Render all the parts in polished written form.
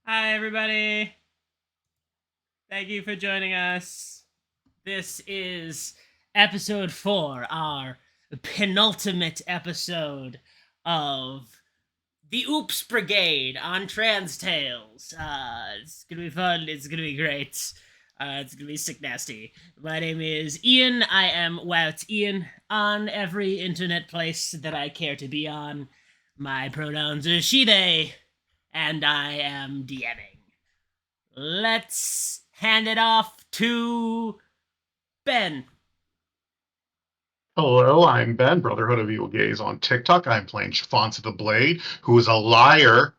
Hi, everybody. Thank you for joining us. This is episode 4, our penultimate episode of the OOOPS Brigade on Trans Tales. It's gonna be fun. It's gonna be great. It's gonna be sick nasty. My name is Ian. I am, well, it's Ian on every internet place that I care to be on. My pronouns are she, they, and I am DMing. Let's hand it off to Ben. Hello, I'm Ben, Brotherhood of Evil Gays on TikTok. I'm playing Chifonsa the Blade, who is a liar,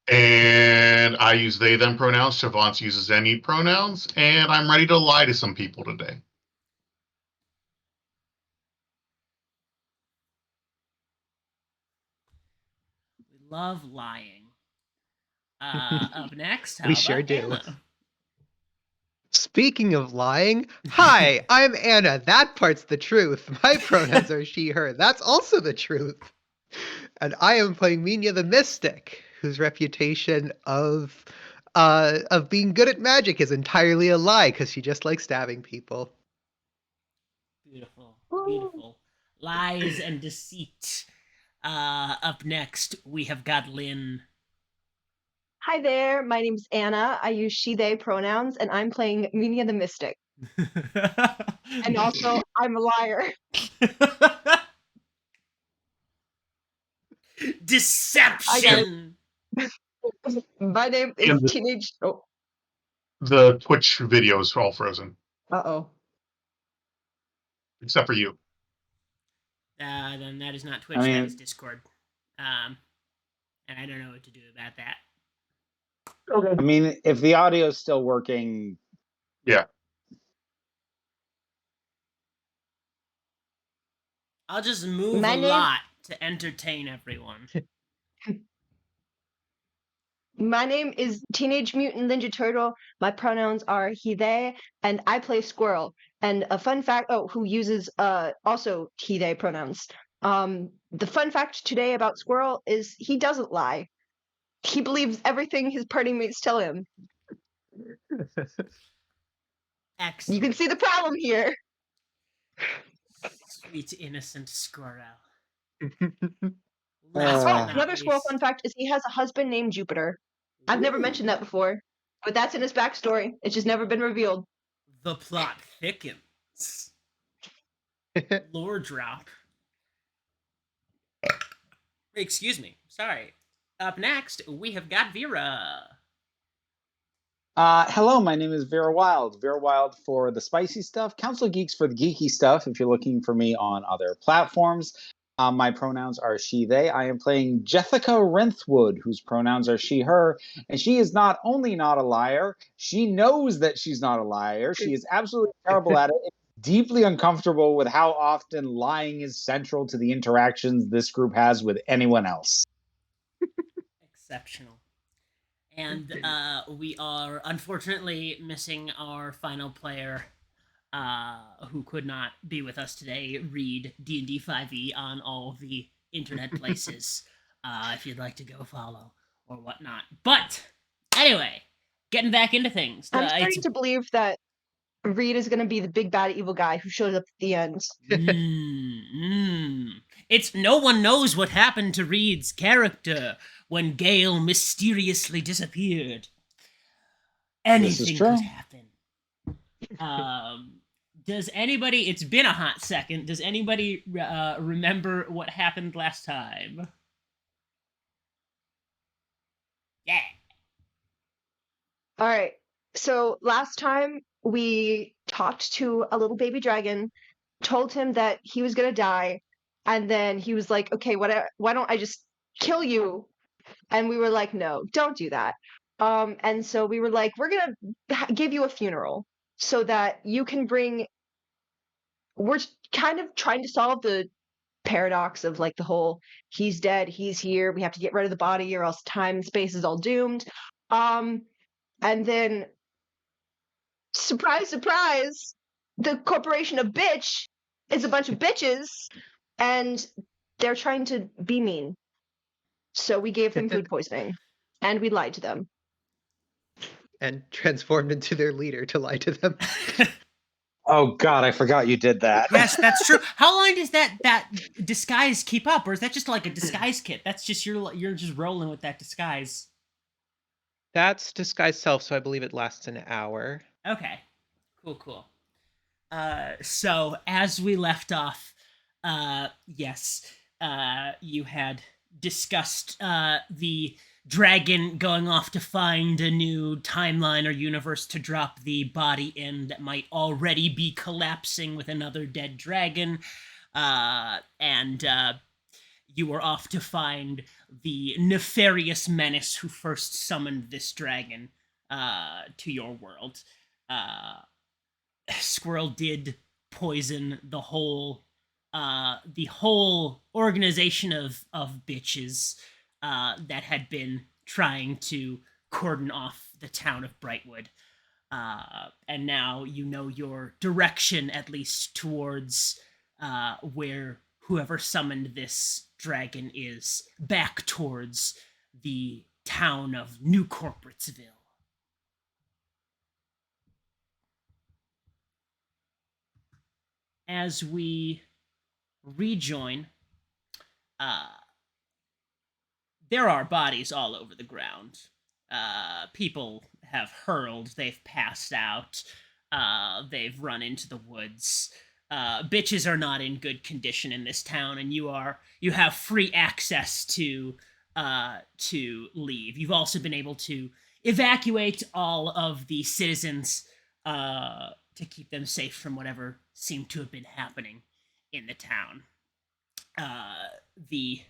and I use they, them pronouns. Chifonsa uses any pronouns, and I'm ready to lie to some people today. We love lying. Up next, how We about sure do. Anna? Speaking of lying, hi, I'm Anna. That part's the truth. My pronouns are she, her. That's also the truth. And I am playing Minya the Mystic, whose reputation of being good at magic is entirely a lie because she just likes stabbing people. Beautiful, beautiful. Lies and deceit. Up next, we have got Lynn. Hi there, my name's Anna. I use she, they pronouns, and I'm playing Minya the Mystic. And also, I'm a liar. Deception! My name is And Teenage... Oh, the Twitch video is all frozen, uh-oh. except for you. Then that is not Twitch, I mean- that is Discord. And I don't know what to do about that. Okay. I mean, if the audio is still working, Yeah. I'll just move My a name- lot to entertain everyone. My name is Teenage Mutant Ninja Turtle. My pronouns are he, they, and I play Squirrel. And a fun fact, who uses also he, they pronouns. The fun fact today about Squirrel is he doesn't lie. He believes everything his party mates tell him. Excellent. You can see the problem here. Sweet innocent squirrel. Oh, Last but not another Squirrel least, fun fact is he has a husband named Jupiter. I've never mentioned that before, but that's in his backstory. It's just never been revealed. the plot thickens. Lore drop. Excuse me. Sorry. Up next, we have got Vera. hello, my name is Vera Wild. Vera Wild for the spicy stuff, Council Geeks for the geeky stuff. If you're looking for me on other platforms, my pronouns are she, they. I am playing Jessica Renthwood, whose pronouns are she, her. And she is not only not a liar, she knows that she's not a liar. She is absolutely terrible at it. Deeply uncomfortable with how often lying is central to the interactions this group has with anyone else. Exceptional. And we are unfortunately missing our final player, who could not be with us today. Read D&D 5e on all the internet places, if you'd like to go follow or whatnot. But anyway, getting back into things. I'm starting to believe that Reed is going to be the big bad evil guy who shows up at the end. It's no one knows what happened to Reed's character when Gale mysteriously disappeared. Anything true. could happen. Does anybody? It's been a hot second. Does anybody remember what happened last time? Yeah. All right. So last time we talked to a little baby dragon, told him that he was going to die. And then he was like, okay, why don't I just kill you? And we were like, no, don't do that. And so we were like, we're going to give you a funeral so that you can bring. We're kind of trying to solve the paradox of like the whole he's dead, he's here, we have to get rid of the body or else time and space is all doomed. And then surprise, surprise, the corporation of bitch is a bunch of bitches and they're trying to be mean. So we gave them food poisoning and we lied to them. and transformed into their leader to lie to them. Oh God, I forgot you did that. Yes, that's true. How long does that disguise keep up, or is that just like a disguise kit? That's just you're just rolling with that disguise. That's disguise self, so I believe it lasts an hour. Okay, cool. So as we left off, yes, you had discussed the dragon going off to find a new timeline or universe to drop the body in that might already be collapsing with another dead dragon, and you were off to find the nefarious menace who first summoned this dragon to your world. Squirrel did poison the whole organization of bitches that had been trying to cordon off the town of Brightwood. And now you know your direction, at least towards where whoever summoned this dragon is, back towards the town of New Corporatesville. As we rejoin, there are bodies all over the ground. People have hurled, they've passed out, they've run into the woods. Bitches are not in good condition in this town, and you have free access to leave. You've also been able to evacuate all of the citizens to keep them safe from whatever seemed to have been happening in the town. The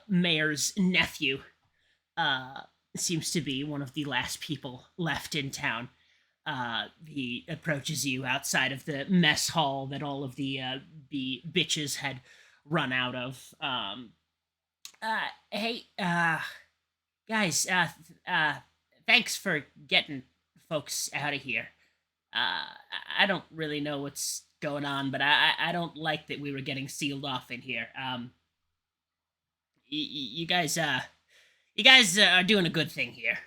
mayor's nephew seems to be one of the last people left in town. He approaches you outside of the mess hall that all of the bitches had run out of. Hey, guys, thanks for getting folks out of here. I don't really know what's going on, but I don't like that we were getting sealed off in here. You guys are doing a good thing here.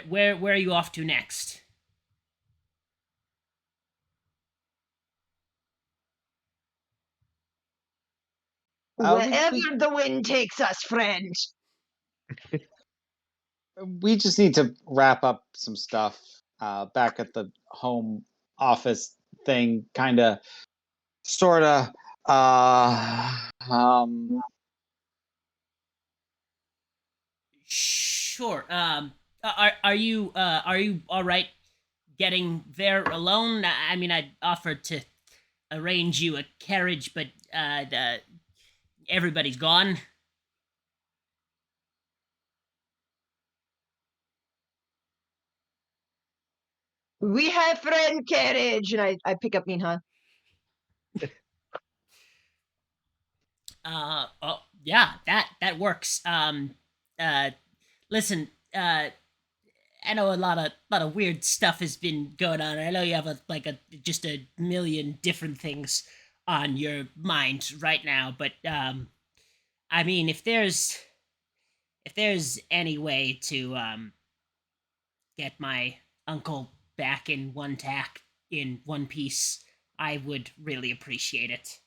Where are you off to next? Wherever the wind takes us, friend. We just need to wrap up some stuff back at the home office thing, kind of, sort of. Sure. Are you all right getting there alone? I mean, I'd offered to arrange you a carriage, but everybody's gone. We have friend carriage, and I pick up Minha. Oh yeah, that works. Listen, I know a lot of weird stuff has been going on. I know you have just a million different things on your mind right now, but I mean, if there's any way to get my uncle back in one piece, I would really appreciate it.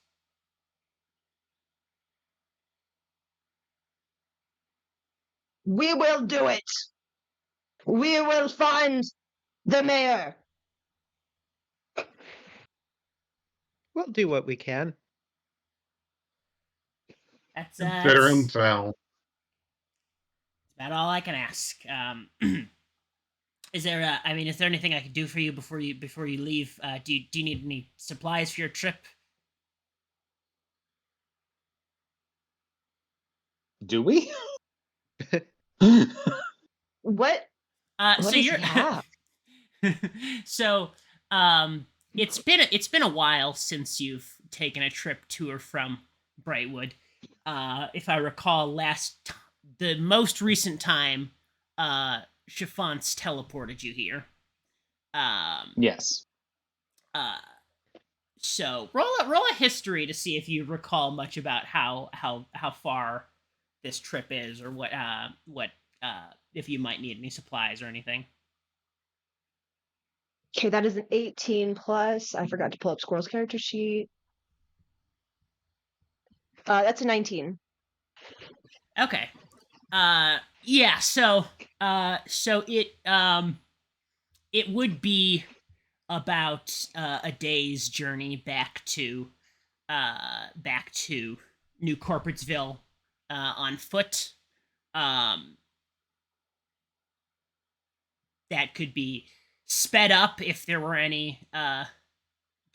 We will do it. We will find the mayor. We'll do what we can. That's Consider him foul. about all I can ask. Is there anything I could do for you before you leave? Do you need any supplies for your trip? Do we? What? So What does you're he have? so it's been a while since you've taken a trip to or from Brightwood. If I recall, the most recent time, Chiffons teleported you here. Yes. So roll a history to see if you recall much about how far this trip is, or what if you might need any supplies or anything. Okay, that is an 18 plus. I forgot to pull up Squirrel's character sheet. That's a 19. Okay. Yeah. So it would be about a day's journey back to New Corporatesville on foot. That could be sped up if there were any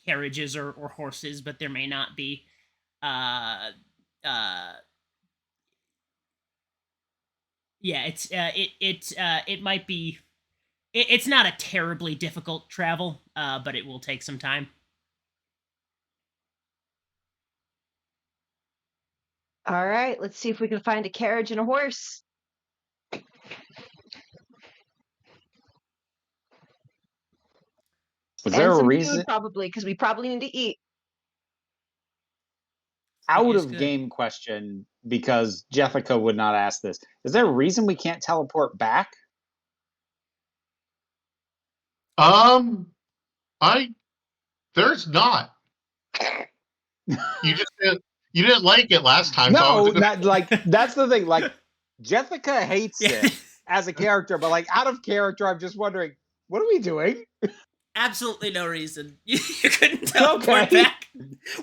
carriages or horses, but there may not be. Yeah, it might be. It's not a terribly difficult travel, but it will take some time. All right, let's see if we can find a carriage and a horse. Was And there a some reason food, probably, because we probably need to eat. out It is of good. game question, because Jessica would not ask this? Is there a reason we can't teleport back? There's not. You just didn't like it last time, so I No, was gonna. not like that's the thing. Like Jessica hates Yeah. it as a character, but like out of character, I'm just wondering, what are we doing? Absolutely no reason. You couldn't teleport Okay. back.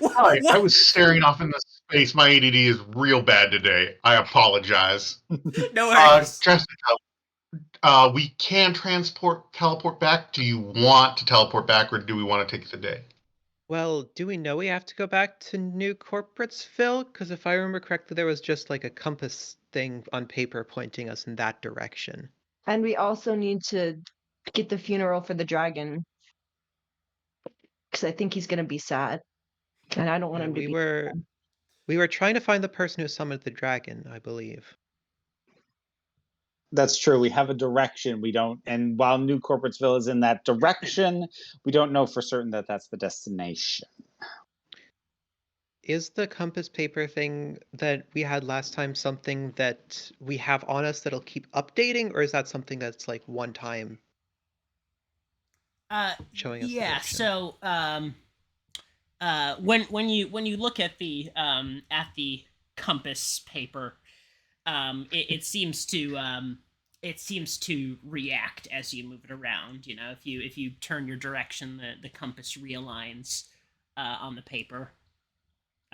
Hi, I What? was staring off into space. My ADD is real bad today. I apologize. No worries. Jessica, we can teleport back. Do you want to teleport back, or do we want to take the day? Well, do we know we have to go back to New Corporatesville? Because if I remember correctly, there was just like a compass thing on paper pointing us in that direction. And we also need to get the funeral for the dragon. Because I think he's going to be sad. And I don't want Yeah, him to we be. were trying to find the person who summoned the dragon, I believe. That's true. We have a direction. We don't, and while New Corporatesville is in that direction, we don't know for certain that that's the destination. Is the compass paper thing that we had last time something that we have on us that'll keep updating, or is that something that's like one time showing us the Yeah. direction? So, when you look at the compass paper, it seems to react as you move it around. You know, if you turn your direction, the compass realigns on the paper.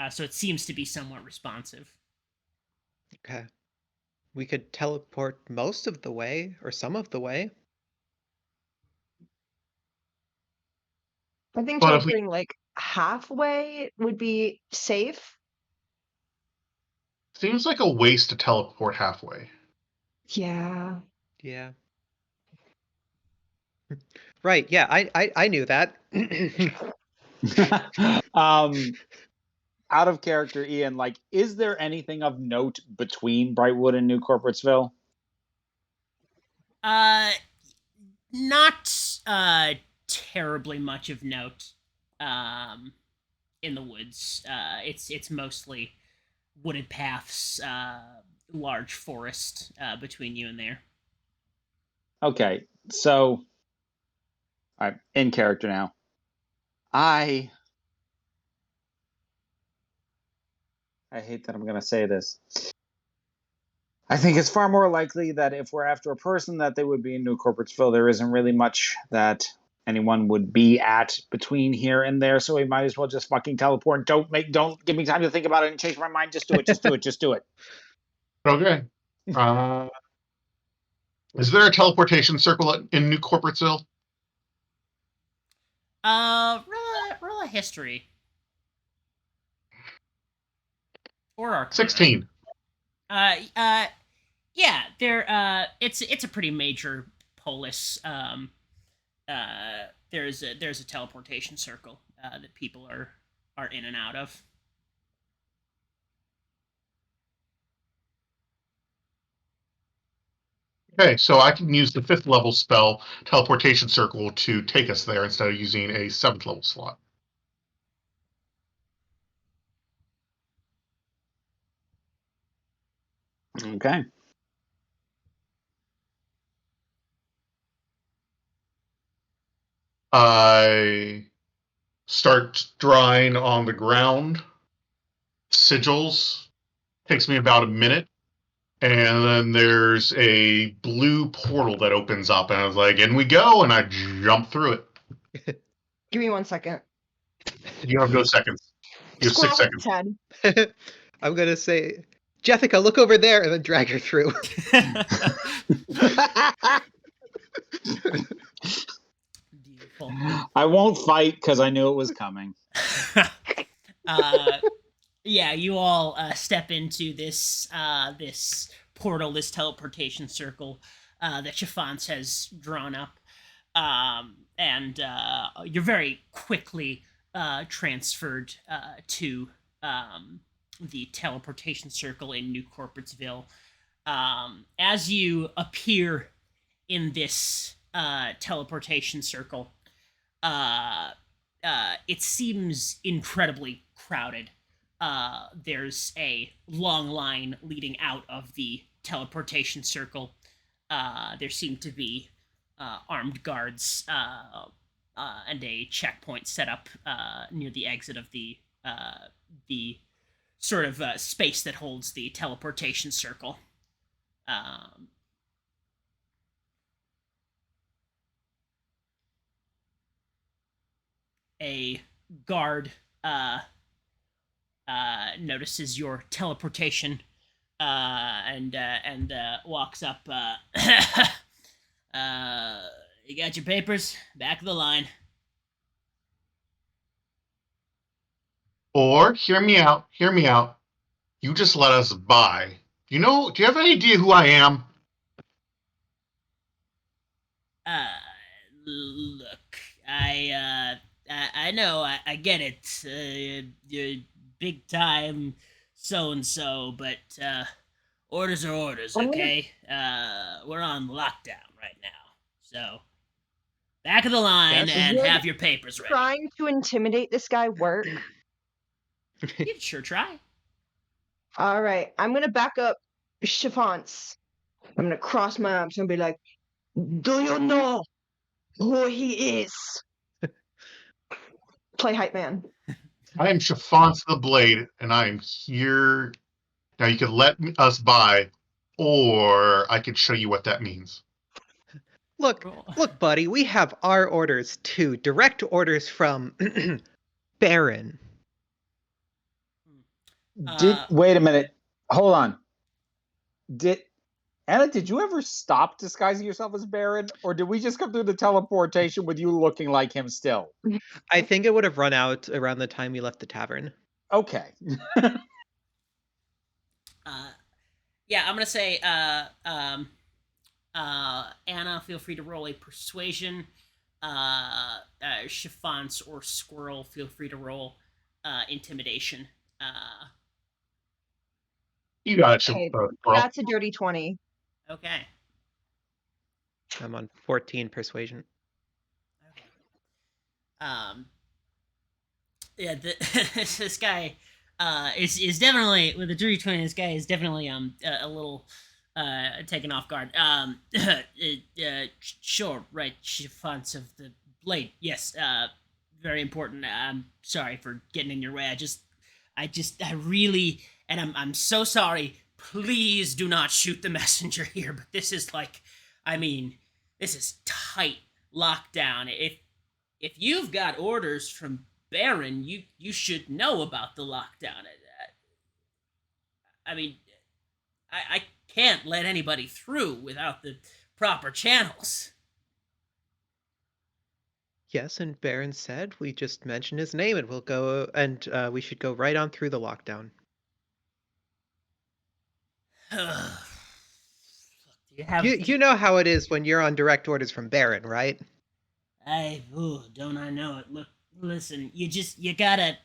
So it seems to be somewhat responsive. Okay. We could teleport most of the way, or some of the way. I think But if we teleporting like halfway would be safe. seems like a waste to teleport halfway. Yeah. Yeah. Right, yeah, I knew that. Out of character, Ian, like, is there anything of note between Brightwood and New Corporatesville? Not terribly much of note. In the woods, it's mostly wooded paths, large forest between you and there. Okay, so I'm in character now. I hate that I'm going to say this. I think it's far more likely that if we're after a person, that they would be in New Corporatesville. There isn't really much that anyone would be at between here and there, so we might as well just fucking teleport. Don't give me time to think about it and change my mind. Just do it. Just do it. Just do it. Okay. Is there a teleportation circle in New Corporatesville? Roll a history. Or Arcana. 16. Yeah, there. It's a pretty major polis. There's a teleportation circle that people are in and out of. Okay, so I can use the 5th level spell, Teleportation Circle, to take us there instead of using a 7th level slot. Okay. I start drawing on the ground. Sigils. Takes me about a minute. And then there's a blue portal that opens up, and I was like, in we go, and I jump through it. Give me 1 second. You have no seconds. You have 6 Squirrel seconds. head. I'm gonna say, Jessica, look over there, and then drag her through. Beautiful. I won't fight because I knew it was coming. Yeah, you all step into this this portal, this teleportation circle that Chiffons has drawn up, and you're very quickly transferred to the teleportation circle in New Corporatesville. As you appear in this teleportation circle, it seems incredibly crowded. There's a long line leading out of the teleportation circle. There seem to be armed guards and a checkpoint set up near the exit of the sort of space that holds the teleportation circle. A guard notices your teleportation and walks up. You got your papers? Back of the line. Or, hear me out. You just let us by. Do you have any idea who I am? Look, I know, I get it. You're big time so and so, but orders are orders, okay? We're on lockdown right now, so back of the line and have your papers ready. Trying to intimidate this guy work? You can sure try. All right, I'm gonna back up Chiffons. I'm gonna cross my arms and be like, "Do you know who he is?" Play hype man. I am Chiffons the Blade, and I am here. Now you can let us by, or I can show you what that means. Look, buddy, we have our orders too. Direct orders from Baron. Wait a minute. Hold on. Anna, did you ever stop disguising yourself as Baron, or did we just come through the teleportation with you looking like him still? I think it would have run out around the time we left the tavern. Okay. Yeah, I'm gonna say, Anna, feel free to roll a persuasion. Chiffons or Squirrel, feel free to roll intimidation. You got it, Okay, Squirrel. that's a dirty 20. Okay. I'm on 14 persuasion. Yeah, this guy is definitely, with the dirty 20. This guy is definitely a little taken off guard. Sure, right. Chiffons of the Blade. Yes. Very important. I'm sorry for getting in your way. I really, and I'm so sorry. Please do not shoot the messenger here. But this is like, I mean, this is tight lockdown. If you've got orders from Baron, you should know about the lockdown. I mean, I can't let anybody through without the proper channels. Yes, and Baron said we just mention his name and we'll go, and we should go right on through the lockdown. You know how it is when you're on direct orders from Baron, right? Don't I know it? Look, listen, you gotta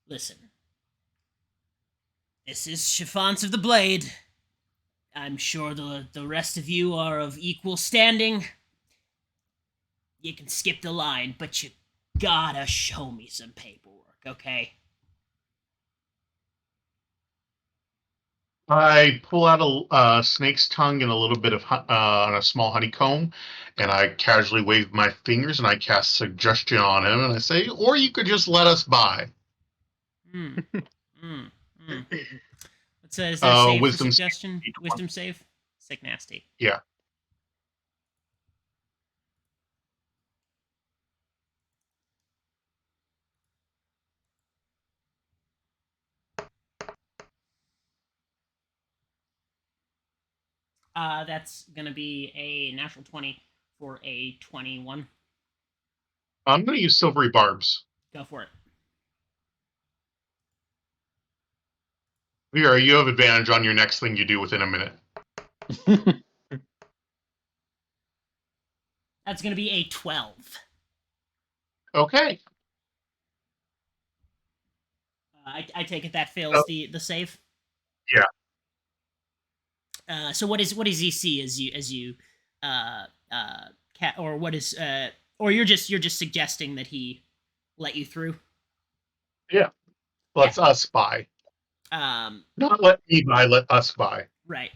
listen. This is Chiffons of the Blade. I'm sure the rest of you are of equal standing. You can skip the line, but you gotta show me some paperwork, okay? I pull out a snake's tongue and a little bit of and a small honeycomb, and I casually wave my fingers and I cast suggestion on him, and I say, "Or you could just let us by." Hmm. Hmm. Hmm. Is there a save for Wisdom suggestion? save, Wisdom save? Sick nasty. Yeah. That's gonna be a natural 20 for a 21. I'm going to use silvery barbs. Go for it. Vera, you have advantage on your next thing you do within a minute. That's gonna be a 12. Okay. I take it that fails the save. Yeah. So what does he see as you or what is or you're just suggesting that he let you through? Yeah. Let's us by. Not let me by, let us by. Right.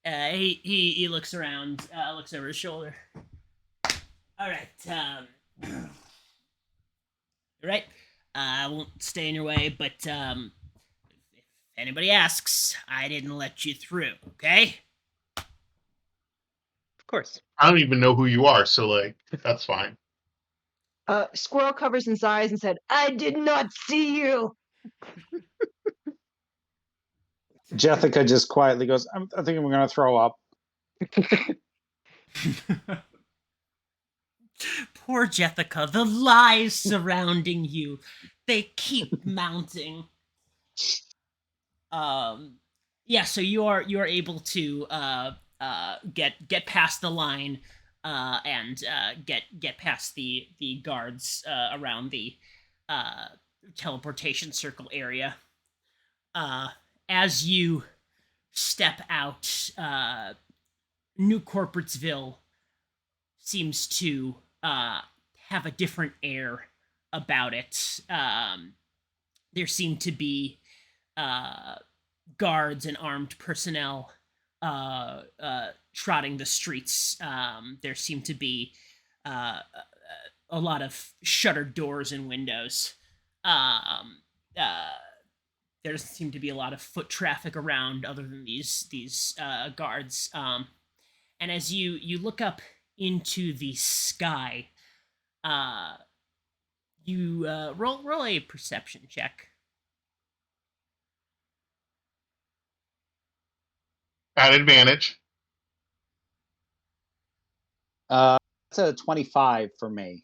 He looks around, looks over his shoulder. All right. All right. I won't stay in your way, but if anybody asks, I didn't let you through. Okay. Of course. I don't even know who you are, so like that's fine. Squirrel covers his eyes and said, "I did not see you." Jessica just quietly goes, I think I'm going to throw up. Poor Jessica, the lies surrounding you, they keep mounting. Yeah, so you are able to get past the line and get past the guards around the teleportation circle area. As you step out, New Corporatesville seems to have a different air about it. There seem to be guards and armed personnel trotting the streets. There seem to be a lot of shuttered doors and windows. There doesn't seem to be a lot of foot traffic around other than these guards. And as you look up into the sky, you roll a perception check. At advantage. That's a 25 for me.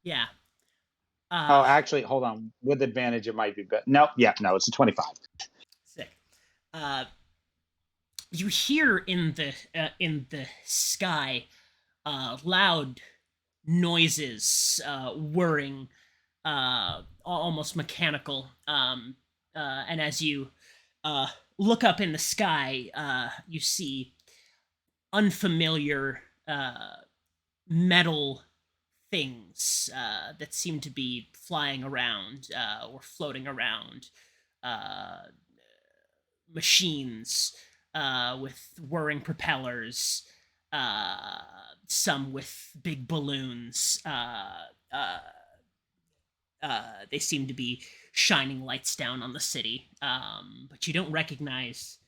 Yeah. Oh, actually, hold on. With advantage, it might be better. No, it's a 25. Sick. You hear in the sky loud noises, whirring, almost mechanical. And as you look up in the sky, you see unfamiliar metal things that seem to be flying around or floating around. Machines with whirring propellers, some with big balloons. They seem to be shining lights down on the city, but you don't recognize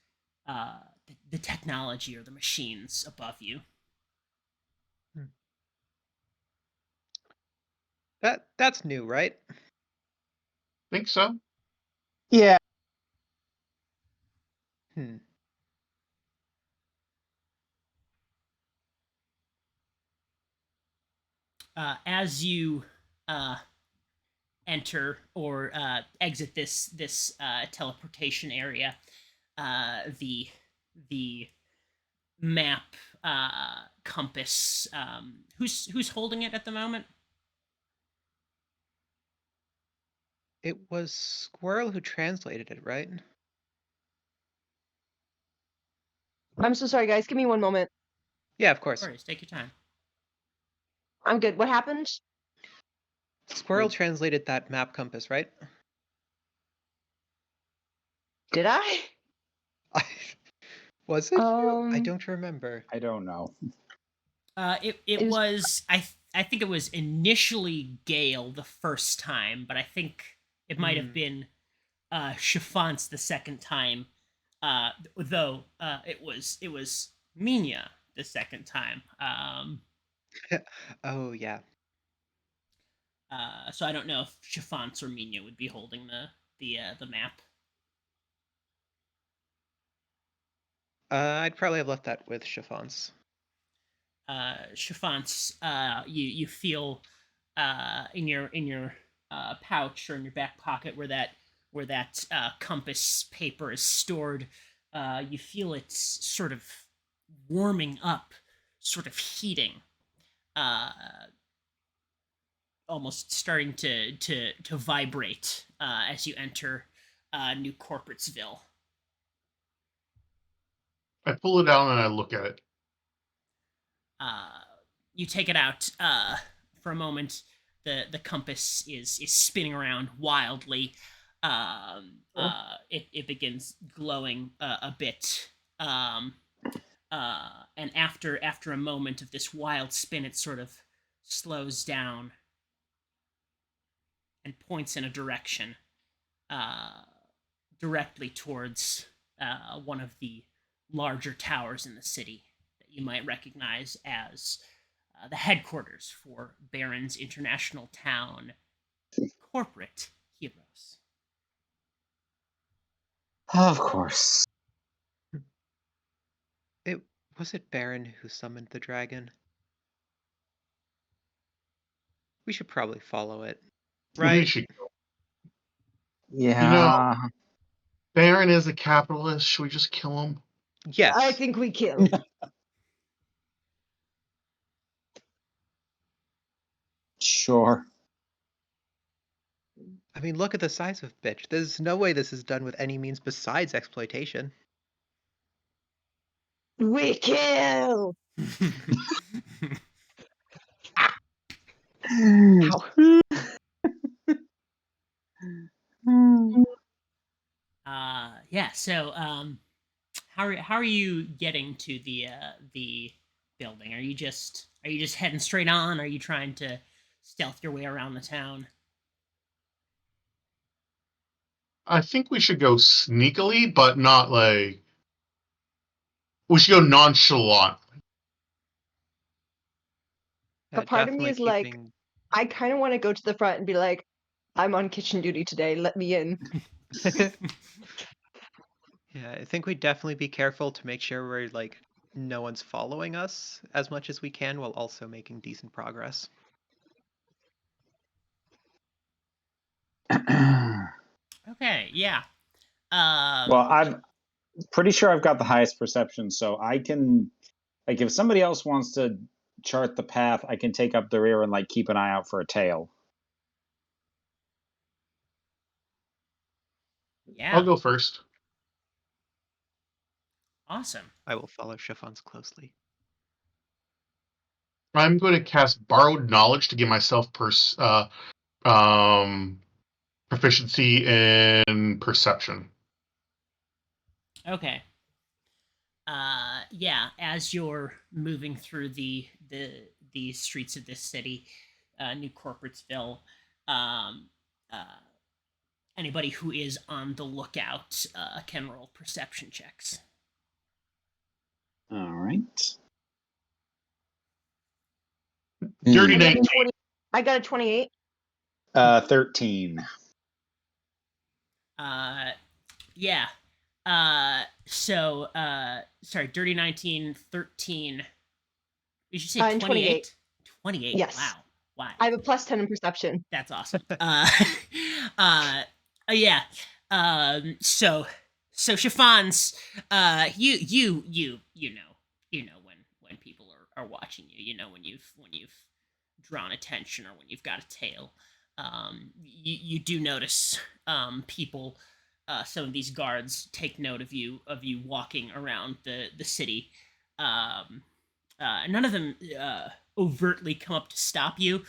the technology or the machines above you. That's new, right? Think so. Yeah. As you enter or exit this teleportation area, the map compass. Who's holding it at the moment? It was Squirrel who translated it, right? I'm so sorry, guys. Give me one moment. Yeah, of course. Of course, take your time. I'm good. What happened? Squirrel translated that map compass, right? Did I? Was it you? I Um, don't remember. I don't know. It It was- was I think it was initially Gale the first time, but I think it might have been Chiffons the second time. Though it was Mina the second time. Oh yeah. So I don't know if Chiffons or Mina would be holding the map. I'd probably have left that with Chiffons. Chiffons, you feel in your pouch or in your back pocket where that compass paper is stored. You feel it's sort of warming up, sort of heating, almost starting to vibrate as you enter New Corporatesville. I pull it out and I look at it. You take it out for a moment. The compass is spinning around wildly. It begins glowing a bit. And after a moment of this wild spin, it sort of slows down and points in a direction, directly towards one of the larger towers in the city that you might recognize as the headquarters for Barron's International Town corporate heroes. Of course. Was it Baron who summoned the dragon? We should probably follow it. We Right? should go. Yeah. Baron is a capitalist. Should we just kill him? Yes. I think we kill. Sure. I mean, look at the size of bitch. There's no way this is done with any means besides exploitation. We kill. Ow. Yeah. So, how are you getting to the building? Are you just heading straight on? Are you trying to stealth your way around the town? I think we should go sneakily, but not like. We should go nonchalant. A part of me Definitely is like, keeping. I kind of want to go to the front and be like, I'm on kitchen duty today. Let me in. Yeah, I think we'd definitely be careful to make sure we're like no one's following us as much as we can while also making decent progress. Okay. Yeah. Well, I'm pretty sure I've got the highest perception, so I can, like, if somebody else wants to chart the path, I can take up the rear and like keep an eye out for a tail. Yeah. I'll go first. Awesome. I will follow Chiffons closely. I'm going to cast Borrowed Knowledge to give myself proficiency in perception. Okay. Yeah, as you're moving through the streets of this city, New Corporatesville, um, anybody who is on the lookout can roll perception checks. All right. Dirty I got a 19. 20. I got a 28. 13. Yeah. Sorry, Dirty 19, 13. Did you say And 28? 28. Yes. Wow. I have a plus 10 in perception. That's awesome. Yeah. So Chiffons, you know when people are watching you. You know when you've drawn attention or when you've got a tail. You do notice people. Some of these guards take note of you walking around the city. None of them overtly come up to stop you.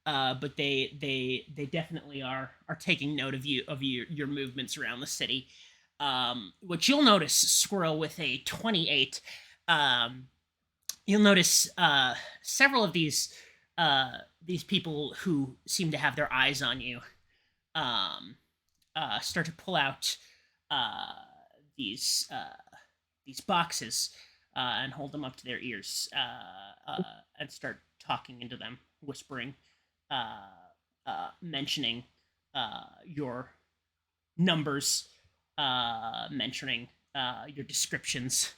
But they definitely are taking note of your movements around the city. which you'll notice, Squirrel, with a 28. You'll notice several of these people who seem to have their eyes on you start to pull out these boxes and hold them up to their ears and start talking into them, whispering, mentioning your numbers, mentioning your descriptions.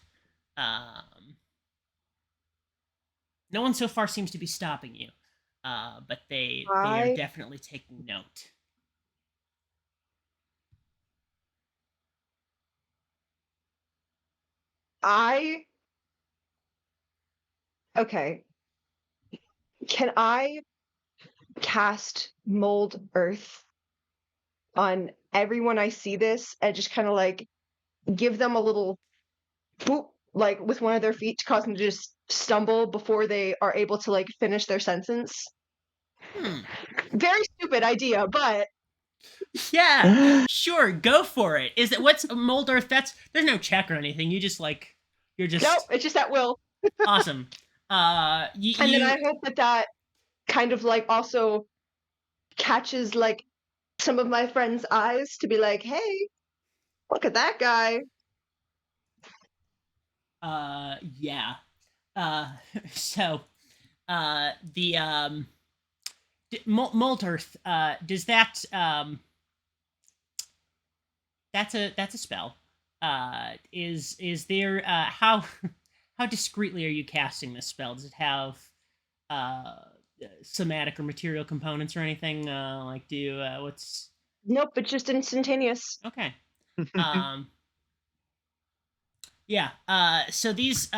No one so far seems to be stopping you, but they are definitely taking note. Okay. Can I cast Mold Earth on everyone I see this and just kind of like give them a little boop, like with one of their feet to cause them to just stumble before they are able to like finish their sentence? Very stupid idea, but Yeah, sure, go for it. Is it what's Mold Earth? There's no check or anything. You're just nope, it's just at will. awesome. And then I hope that kind of like also catches like some of my friends' eyes to be like, hey, look at that guy. Yeah. So the Mold Earth, does that that's a spell. Is there how discreetly are you casting this spell? Does it have uh somatic or material components or anything? Like do what's Nope, it's just instantaneous. okay. Yeah. So these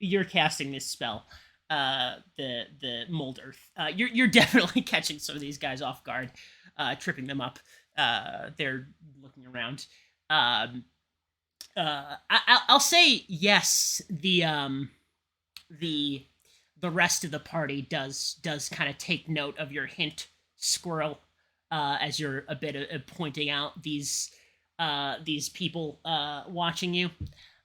you're casting this spell. The Mold Earth. You're definitely catching some of these guys off guard, tripping them up. They're looking around. I'll say yes. The rest of the party does kind of take note of your hint, Squirrel, as you're a bit pointing out these people watching you.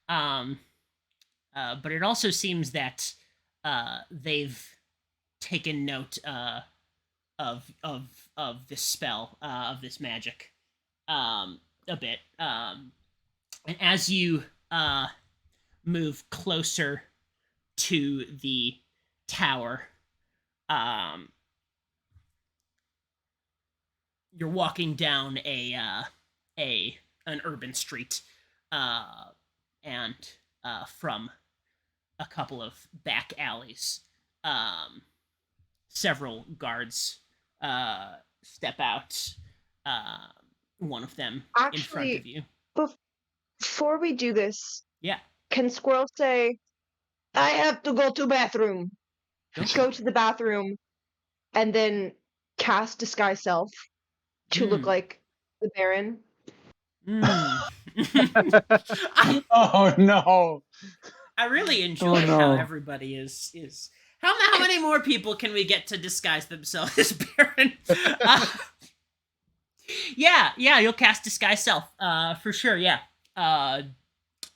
But it also seems that they've taken note of this spell, of this magic, a bit. And as you move closer to the tower, you're walking down an urban street, and from a couple of back alleys, several guards step out. One of them in front of you. Before we do this, Yeah. can Squirrel say, I have to go to bathroom? Go to the bathroom and then cast Disguise Self to look like the Baron. Oh no. I really enjoy how everybody is. How many more people can we get to disguise themselves as Baron? Yeah, you'll cast Disguise Self, for sure. Yeah.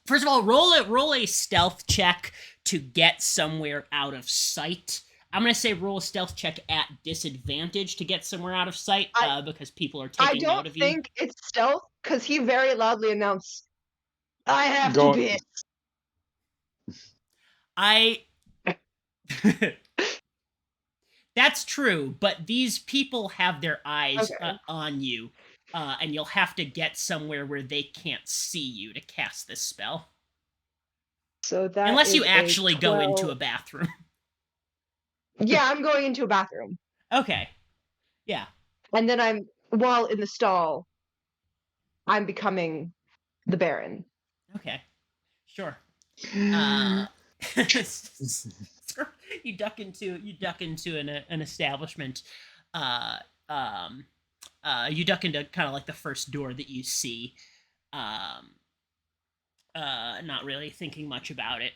First of all, roll a stealth check to get somewhere out of sight. I'm gonna say roll a stealth check at disadvantage to get somewhere out of sight, because people are taking note of you. I don't think it's stealth because he very loudly announced, "I have to piss." That's true, but these people have their eyes on you, and you'll have to get somewhere where they can't see you to cast this spell. So that unless you actually go into a bathroom. Yeah, I'm going into a bathroom. Okay. Yeah. And then while in the stall, I'm becoming the Baron. Okay. Sure. You duck into an establishment. You duck into kind of like the first door that you see. Not really thinking much about it.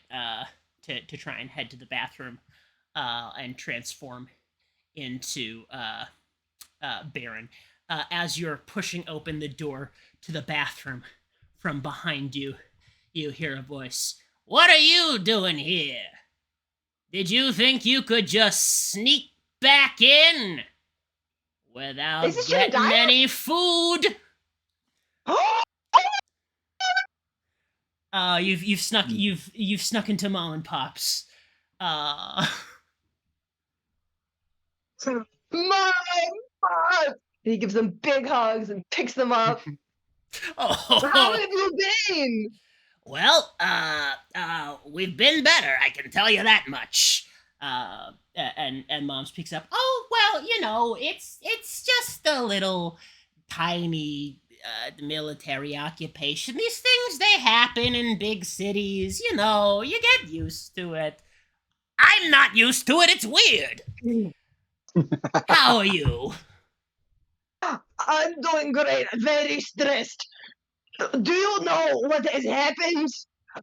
To try and head to the bathroom, and transform into Baron. as you're pushing open the door to the bathroom, from behind you, you hear a voice. What are you doing here? Did you think you could just sneak back in without Is this your getting diet? any food? You've snuck into Mom and Pop's. My God! He gives them big hugs and picks them up. How Oh, have you been? well, we've been better. I can tell you that much. And Mom speaks up. Oh well, it's just a little tiny military occupation. These things they happen in big cities. You get used to it. I'm not used to it. It's weird. How are you? I'm doing great. Very stressed. Do you know what has happened?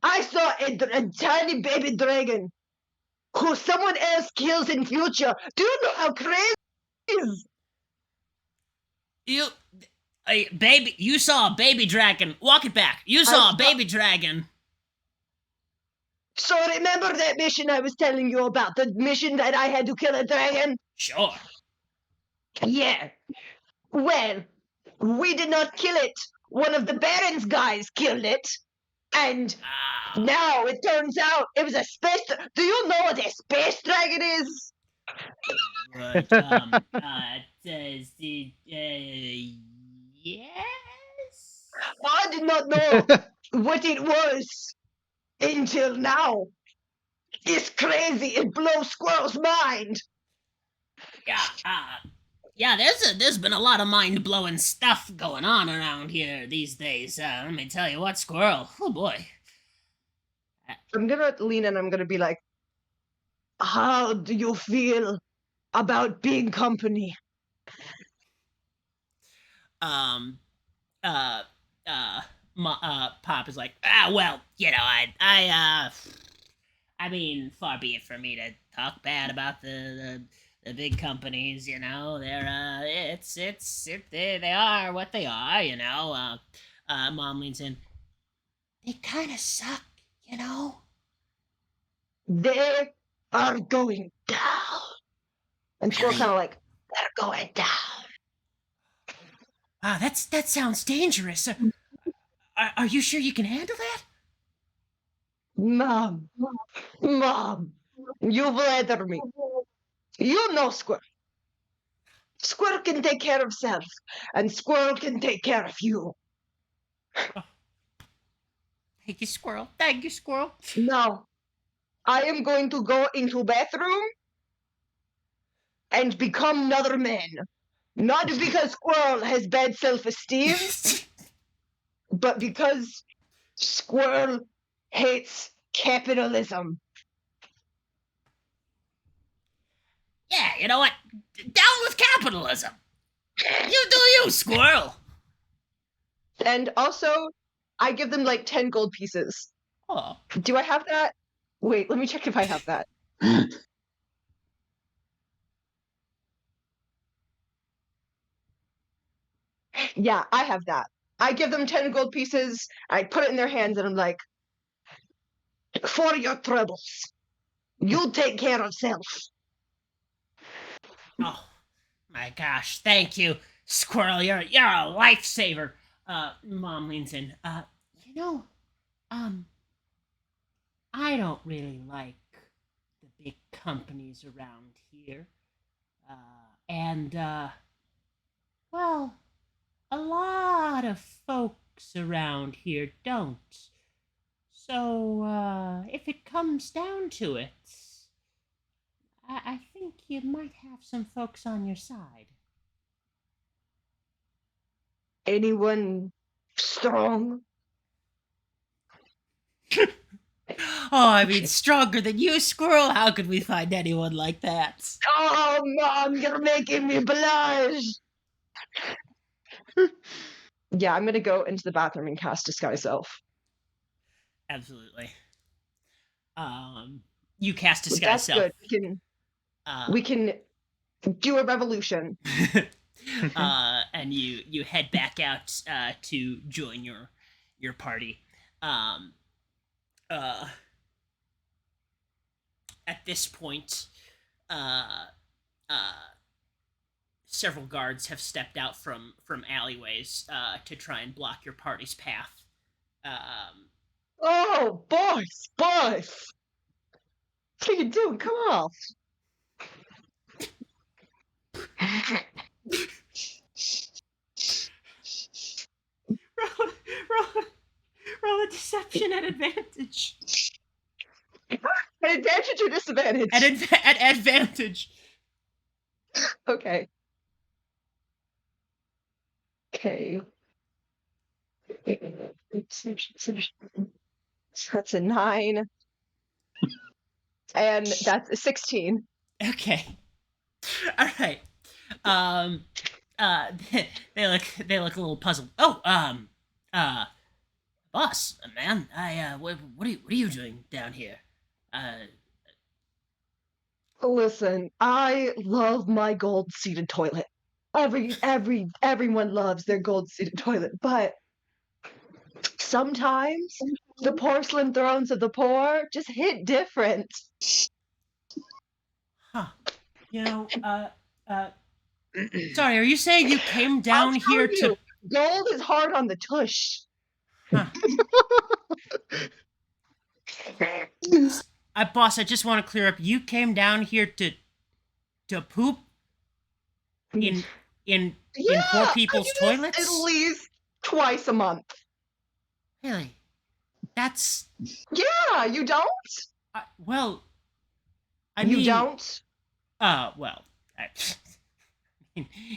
I saw a tiny baby dragon who someone else kills in future. Do you know how crazy it is? You saw a baby dragon. Walk it back. You saw a baby dragon. So remember that mission I was telling you about? The mission that I had to kill a dragon? Sure. Yeah. Well, we did not kill it. One of the Baron's guys killed it. And now it turns out it was a space. Do you know what a space dragon is? Right. Yes. I did not know what it was until now. It's crazy. It blows Squirrel's mind. Yeah. There's been a lot of mind blowing stuff going on around here these days. Let me tell you what, Squirrel. Oh boy. I'm gonna lean in. I'm gonna be like, how do you feel about being company? Pop is like, well, I mean, far be it for me to talk bad about the big companies, they're they are what they are. Mom leans in. They kind of suck, They are going down. And Squirrel kind of like, they're going down. That sounds dangerous. Are you sure you can handle that? Mom, you flatter me. You know Squirrel. Squirrel can take care of himself, and Squirrel can take care of you. Thank you, Squirrel. Thank you, Squirrel. Now, I am going to go into bathroom and become another man. Not because Squirrel has bad self-esteem, but because Squirrel hates capitalism. Yeah, you know what? Down with capitalism. You do you, Squirrel. And also, I give them like 10 gold pieces. Oh. Do I have that? Wait, let me check if I have that. Yeah, I have that. I give them 10 gold pieces, I put it in their hands, and I'm like, for your troubles, you take care of self. Oh, my gosh. Thank you, Squirrel. You're a lifesaver. Mom leans in. I don't really like the big companies around here. Well, a lot of folks around here don't. So, if it comes down to it, I think you might have some folks on your side. Anyone strong? Oh, I mean, stronger than you, Squirrel? How could we find anyone like that? Oh, Mom, you're making me blush. Yeah, I'm gonna go into the bathroom and cast Disguise Self. Absolutely. You cast Disguise That's Self. good. We can do a revolution. And you head back out to join your party. Um, at this point, uh, uh, several guards have stepped out from alleyways to try and block your party's path. Oh, boys! What are you doing? Come on. Roll a deception at advantage. An advantage or disadvantage? At advantage. Okay. Okay. That's a 9. And that's a 16. Okay. All right. Um. They look a little puzzled. Oh. Boss, man. What are you doing down here? Listen, I love my gold-seated toilet. Everyone loves their gold-seated toilet, but sometimes the porcelain thrones of the poor just hit different. Huh. You know. Sorry. Are you saying you came down I'll tell here you, to? gold is hard on the tush. Huh. Boss, I just want to clear up. You came down here to poop in poor people's I do this toilets? at least twice a month. Really? That's Yeah, you don't? well. I You mean, don't? well,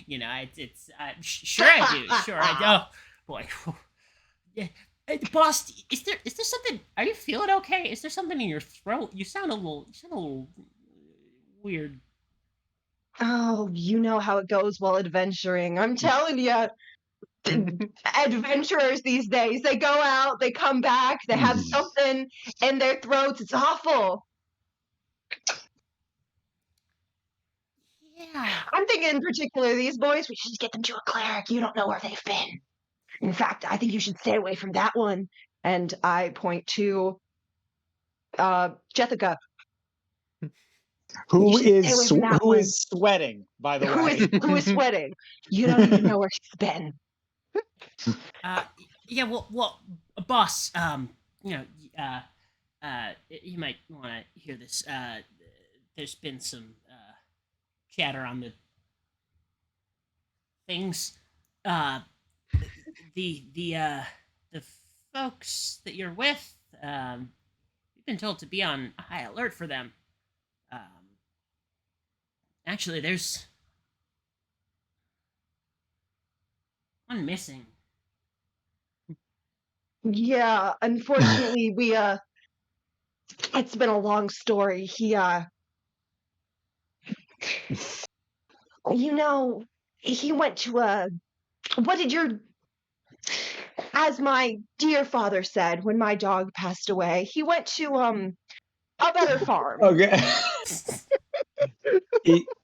you know, it's sure I do. Sure I do. Oh, boy. Yeah. Boss, is there something? Are you feeling okay? Is there something in your throat? You sound a little weird. Oh, you know how it goes while adventuring. I'm telling you, adventurers these days, they go out, they come back, they have something in their throats. It's awful. Yeah. I'm thinking in particular, these boys, we should just get them to a cleric. You don't know where they've been. In fact, I think you should stay away from that one. And I point to Jessica. Who You should stay away from that one. is sweating, by the Who way? who is sweating? You don't even know where she's been. Yeah. Well, boss. You know, you might want to hear this. There's been some chatter on the things. The folks that you're with. You've been told to be on high alert for them. Actually, there's one missing. Yeah, unfortunately, we it's been a long story. He you know, he went to what did your as my dear father said when my dog passed away, he went to a better farm. Okay.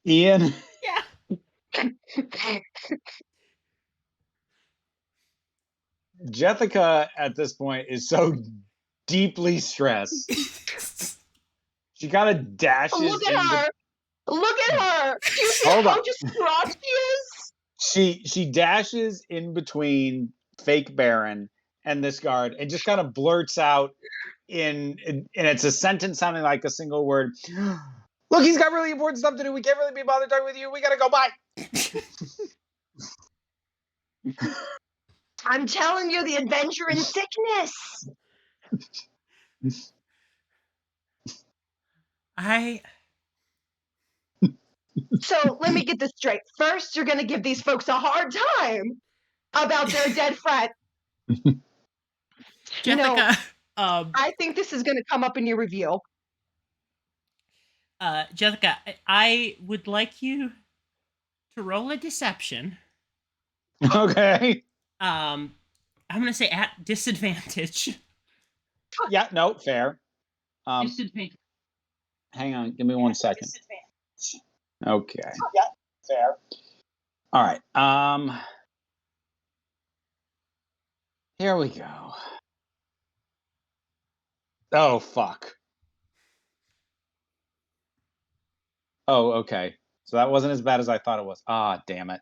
Ian. Yeah. Jessica at this point is so deeply stressed. She kind of dashes. Look at her! Look at her! Do you see Hold how on. distraught she is? She dashes in between fake Baron and this guard and just kind of blurts out and it's a sentence sounding like a single word. Look, he's got really important stuff to do. We can't really be bothered talking with you. We gotta go. Bye. I'm telling you, the adventure in sickness. So let me get this straight. First, you're going to give these folks a hard time about their dead friend. Jessica, You know, I think this is going to come up in your review. Jessica, I would like you to roll a deception. Okay. I'm gonna say at disadvantage. Yeah, no, fair. Disadvantage. Hang on, give me 1 second. Okay. Yeah, fair. All right. Here we go. Oh, fuck. Oh, okay. So that wasn't as bad as I thought it was. Ah, damn it.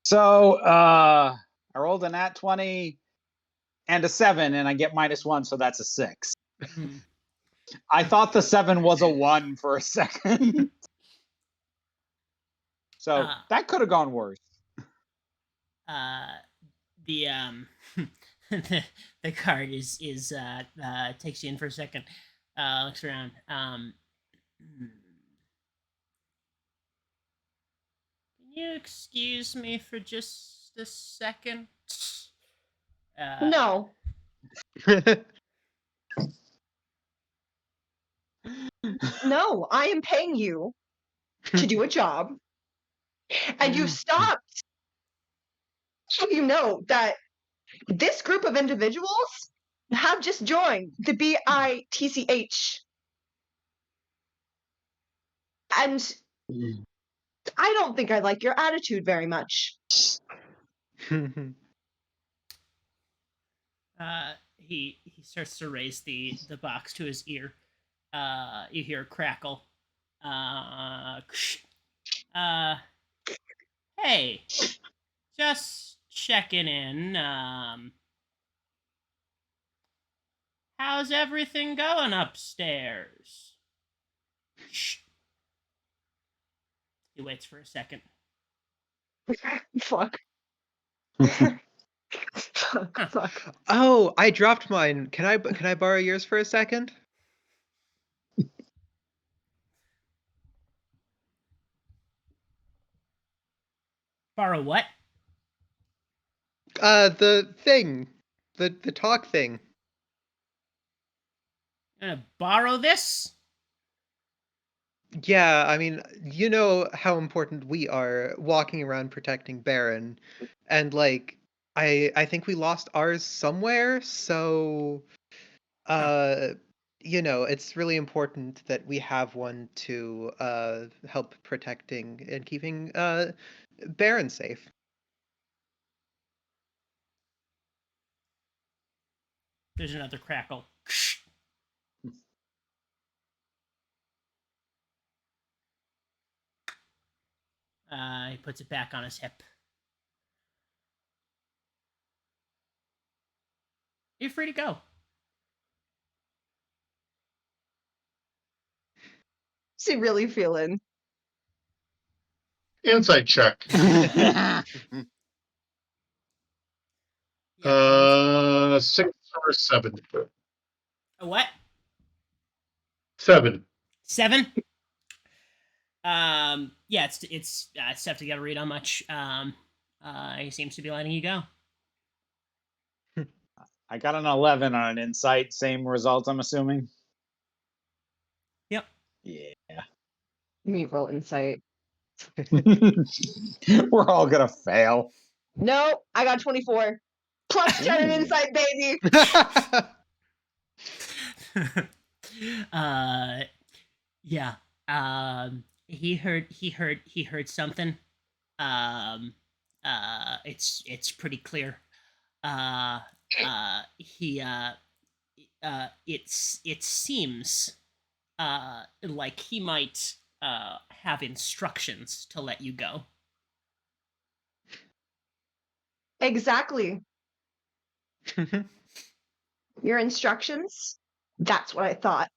So, I rolled a nat 20 and a 7, and I get -1, so that's a 6. Hmm. I thought the 7 was a 1 for a second. So that could have gone worse. The the card is takes you in for a second. Looks around. Can you excuse me for just a second? No. No, I am paying you to do a job, and you stopped. So you know that this group of individuals have just joined the BITCH. And I don't think I like your attitude very much. He starts to raise the box to his ear. You hear a crackle. Hey, just checking in. How's everything going upstairs? Shh. He waits for a second. Fuck. Fuck. Oh, I dropped mine. Can I borrow yours for a second? Borrow what? The thing, the talk thing. Gonna borrow this? Yeah, I mean, you know how important we are walking around protecting Baron, and like, I think we lost ours somewhere, so you know, it's really important that we have one to help protecting and keeping Baron safe. There's another crackle. He puts it back on his hip. You're free to go. What's he really feeling? Insight check. Yeah, 6 or 7. a what? 7. 7? Yeah, it's tough to get a read on much. He seems to be letting you go. I got an 11 on an insight. Same result, I'm assuming. Yep. Yeah. Me roll insight. We're all gonna fail. No, I got 24. Plus 10 in Ooh. insight, baby. Yeah. He heard something. It's pretty clear. It seems like he might have instructions to let you go. Exactly. Your instructions? That's what I thought.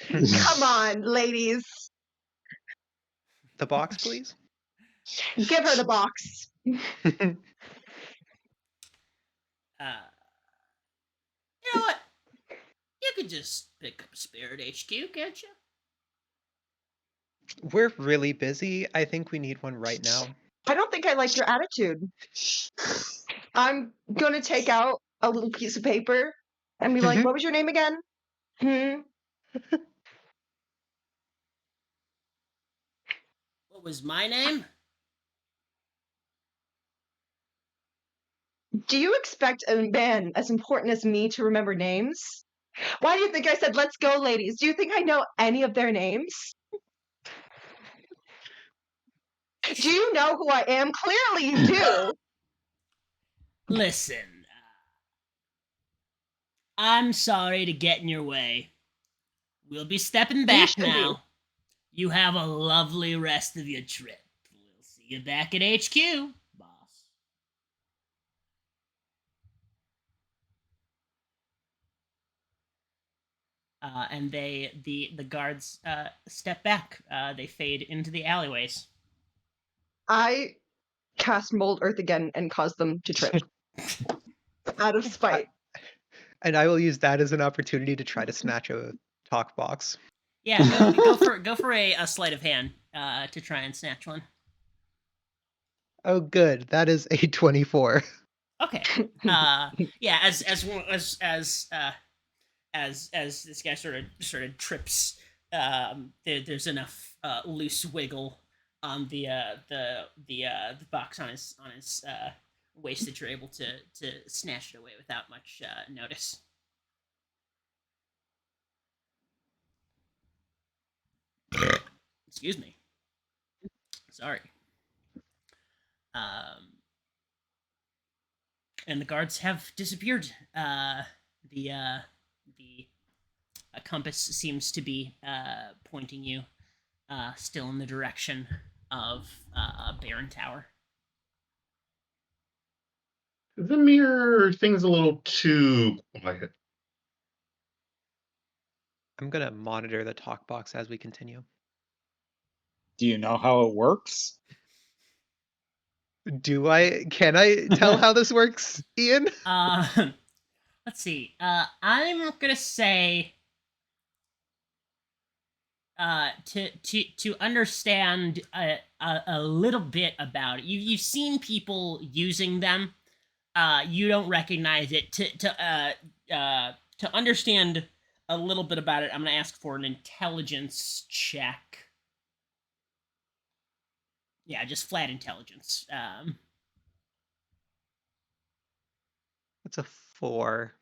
Come on, ladies. The box, please. Give her the box. You know what? You could just pick up Spirit HQ, can't you? We're really busy. I think we need one right now. I don't think I like your attitude. I'm going to take out a little piece of paper and be like, what was your name again? What was my name? Do you expect a man as important as me to remember names? Why do you think I said, let's go, ladies? Do you think I know any of their names? Do you know who I am? Clearly you do. Listen, I'm sorry to get in your way. We'll be stepping back shouldn't be. now. You have a lovely rest of your trip. We'll see you back at HQ, boss. And the guards step back. They fade into the alleyways. I cast Mold Earth again and cause them to trip. Out of spite. And I will use that as an opportunity to try to snatch a talk box. Yeah, go for a sleight of hand to try and snatch one. Oh, good. That is a 24. Okay. Yeah. As this guy sort of trips, there's enough loose wiggle on the box on his waist that you're able to snatch it away without much notice. Excuse me. Sorry. And the guards have disappeared. The compass seems to be pointing you still in the direction of Baron Tower. The mirror thing's a little too quiet. I'm going to monitor the talk box as we continue. Do you know how it works? Can I tell how this works, Ian? Let's see. I'm gonna say to understand a little bit about it. You've seen people using them. You don't recognize it. To understand a little bit about it, I'm gonna ask for an intelligence check. Yeah, just flat intelligence. It's a 4.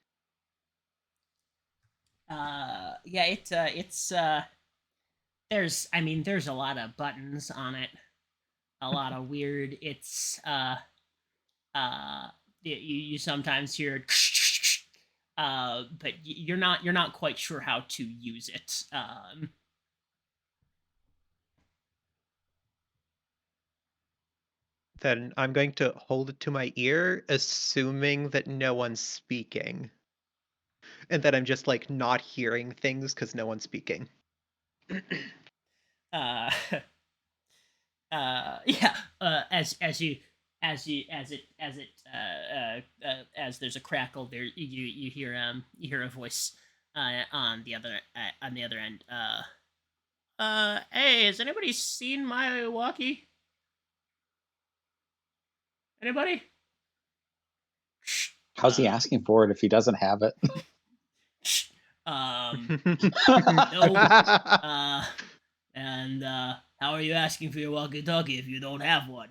Yeah, it's there's a lot of buttons on it, a lot of weird. It's you sometimes hear but you're not quite sure how to use it. Then I'm going to hold it to my ear, assuming that no one's speaking. And that I'm just like not hearing things because no one's speaking. Yeah. As there's a crackle there, you hear a voice on the other end. Hey, has anybody seen my walkie? Anybody? How's he asking for it if he doesn't have it? No. And how are you asking for your walkie-talkie if you don't have one?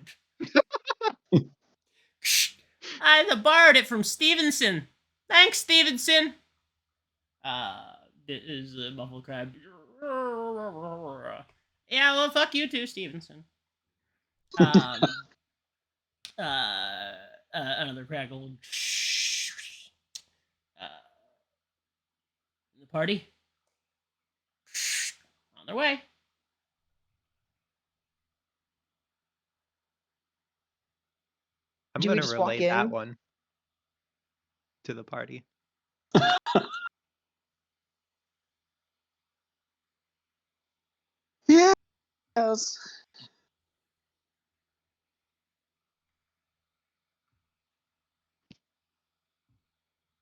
I borrowed it from Stevenson. Thanks, Stevenson. It is a muffled crab. Yeah, well, fuck you too, Stevenson. Another crackle. The party on their way. I'm Do we going to just walk relay that in? one to the party. Yes.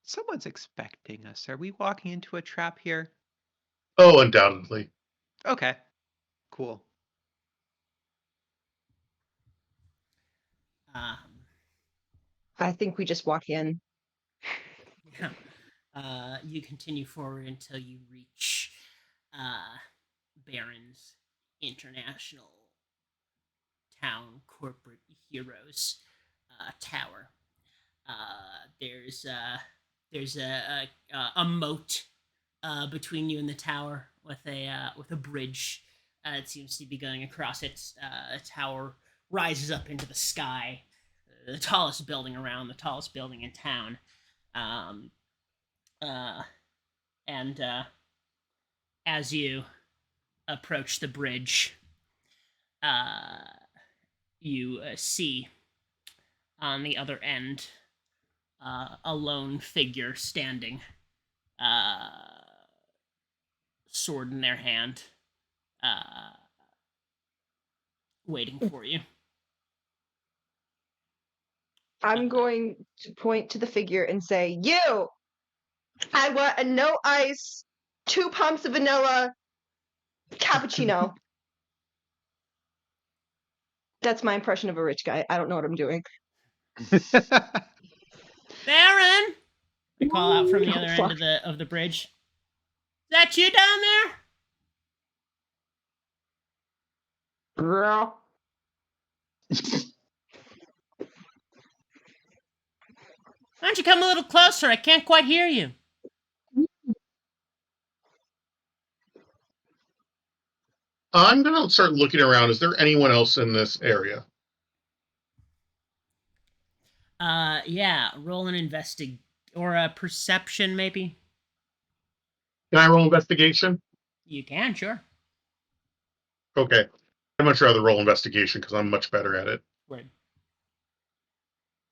Someone's expecting us. Are we walking into a trap here? Oh, undoubtedly. Okay. Cool. I think we just walk in. You continue forward until you reach Baron's International Town Corporate Heroes Tower. There's a moat between you and the tower with a bridge. It seems to be going across it. A tower rises up into the sky, the tallest building around, the tallest building in town. And as you approach the bridge, you see on the other end a lone figure standing, sword in their hand, waiting for you. I'm going to point to the figure and say, "You! I want a no ice, 2 pumps of vanilla cappuccino." That's my impression of a rich guy. I don't know what I'm doing. Baron! I call out from the Oh, other fuck. end of the bridge. Is that you down there? Girl. Why don't you come a little closer? I can't quite hear you. I'm gonna start looking around. Is there anyone else in this area? Yeah, roll an or a perception, maybe. Can I roll investigation? You can, sure. Okay. I'd much rather roll investigation because I'm much better at it. Right.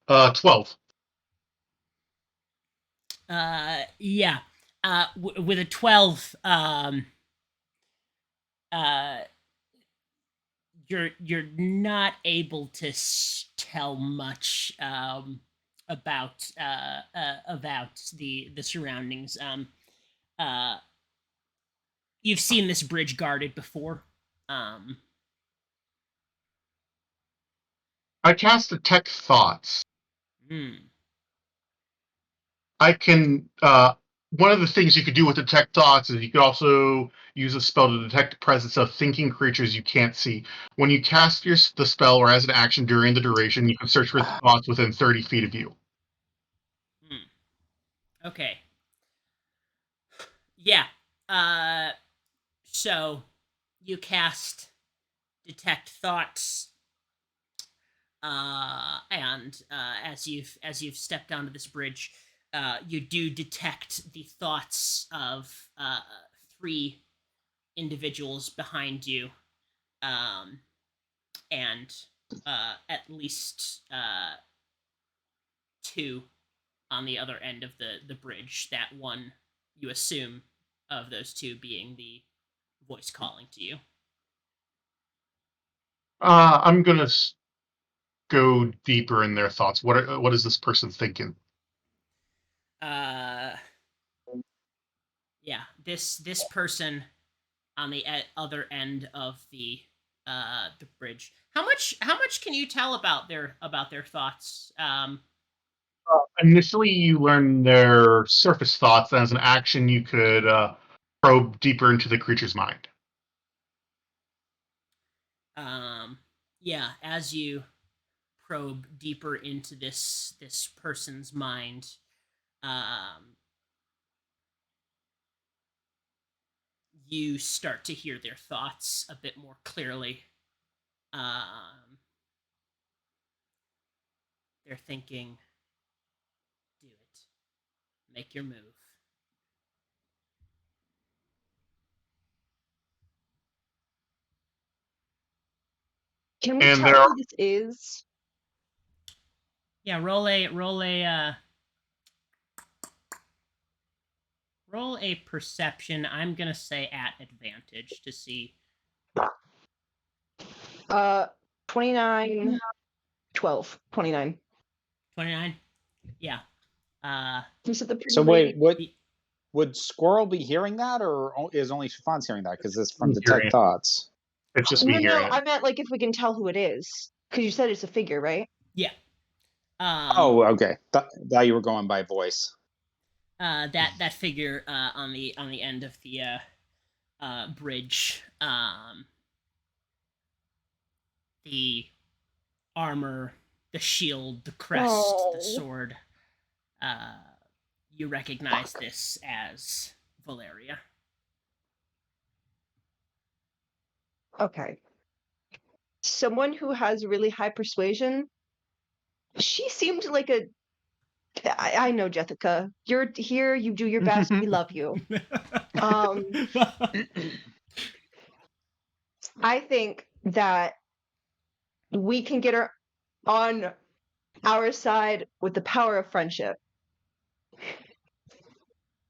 12. Yeah. With a 12, you're not able to tell much about the surroundings. You've seen this bridge guarded before. I cast Detect Thoughts. Hmm. I can. One of the things you could do with Detect Thoughts is you could also use a spell to detect the presence of thinking creatures you can't see. When you cast the spell or as an action during the duration, you can search for thoughts within 30 feet of you. Okay. Yeah. So you cast Detect Thoughts, and as you've stepped onto this bridge, you do detect the thoughts of 3 individuals behind you, and at least 2 on the other end of the bridge. That one you assume of those 2 being the voice calling to you. I'm gonna go deeper in their thoughts. What is this person thinking? Yeah, this person on the other end of the bridge. How much can you tell about their thoughts? Initially, you learn their surface thoughts. And as an action, you could probe deeper into the creature's mind. Yeah, as you probe deeper into this person's mind, you start to hear their thoughts a bit more clearly. They're thinking, do it. Make your move. Can we And tell there who this is? Yeah, roll a perception. I'm gonna say at advantage to see. 29, 12, 29. 29. Yeah. You said the pretty So lady. wait, would Squirrel be hearing that, or is only Chiffons hearing that? Because it's from I'm hearing Detect it. Thoughts. It's just me No, hearing it. I meant like if we can tell who it is. Because you said it's a figure, right? Yeah. Oh, okay. Thought you were going by voice. That figure on the end of the bridge, the armor, the shield, the crest, the sword. You recognize this as Valeria. Okay. someone who has really high persuasion. She seemed like a. I know, Jessica. You're here. You do your best. We love you. I think that we can get her on our side with the power of friendship.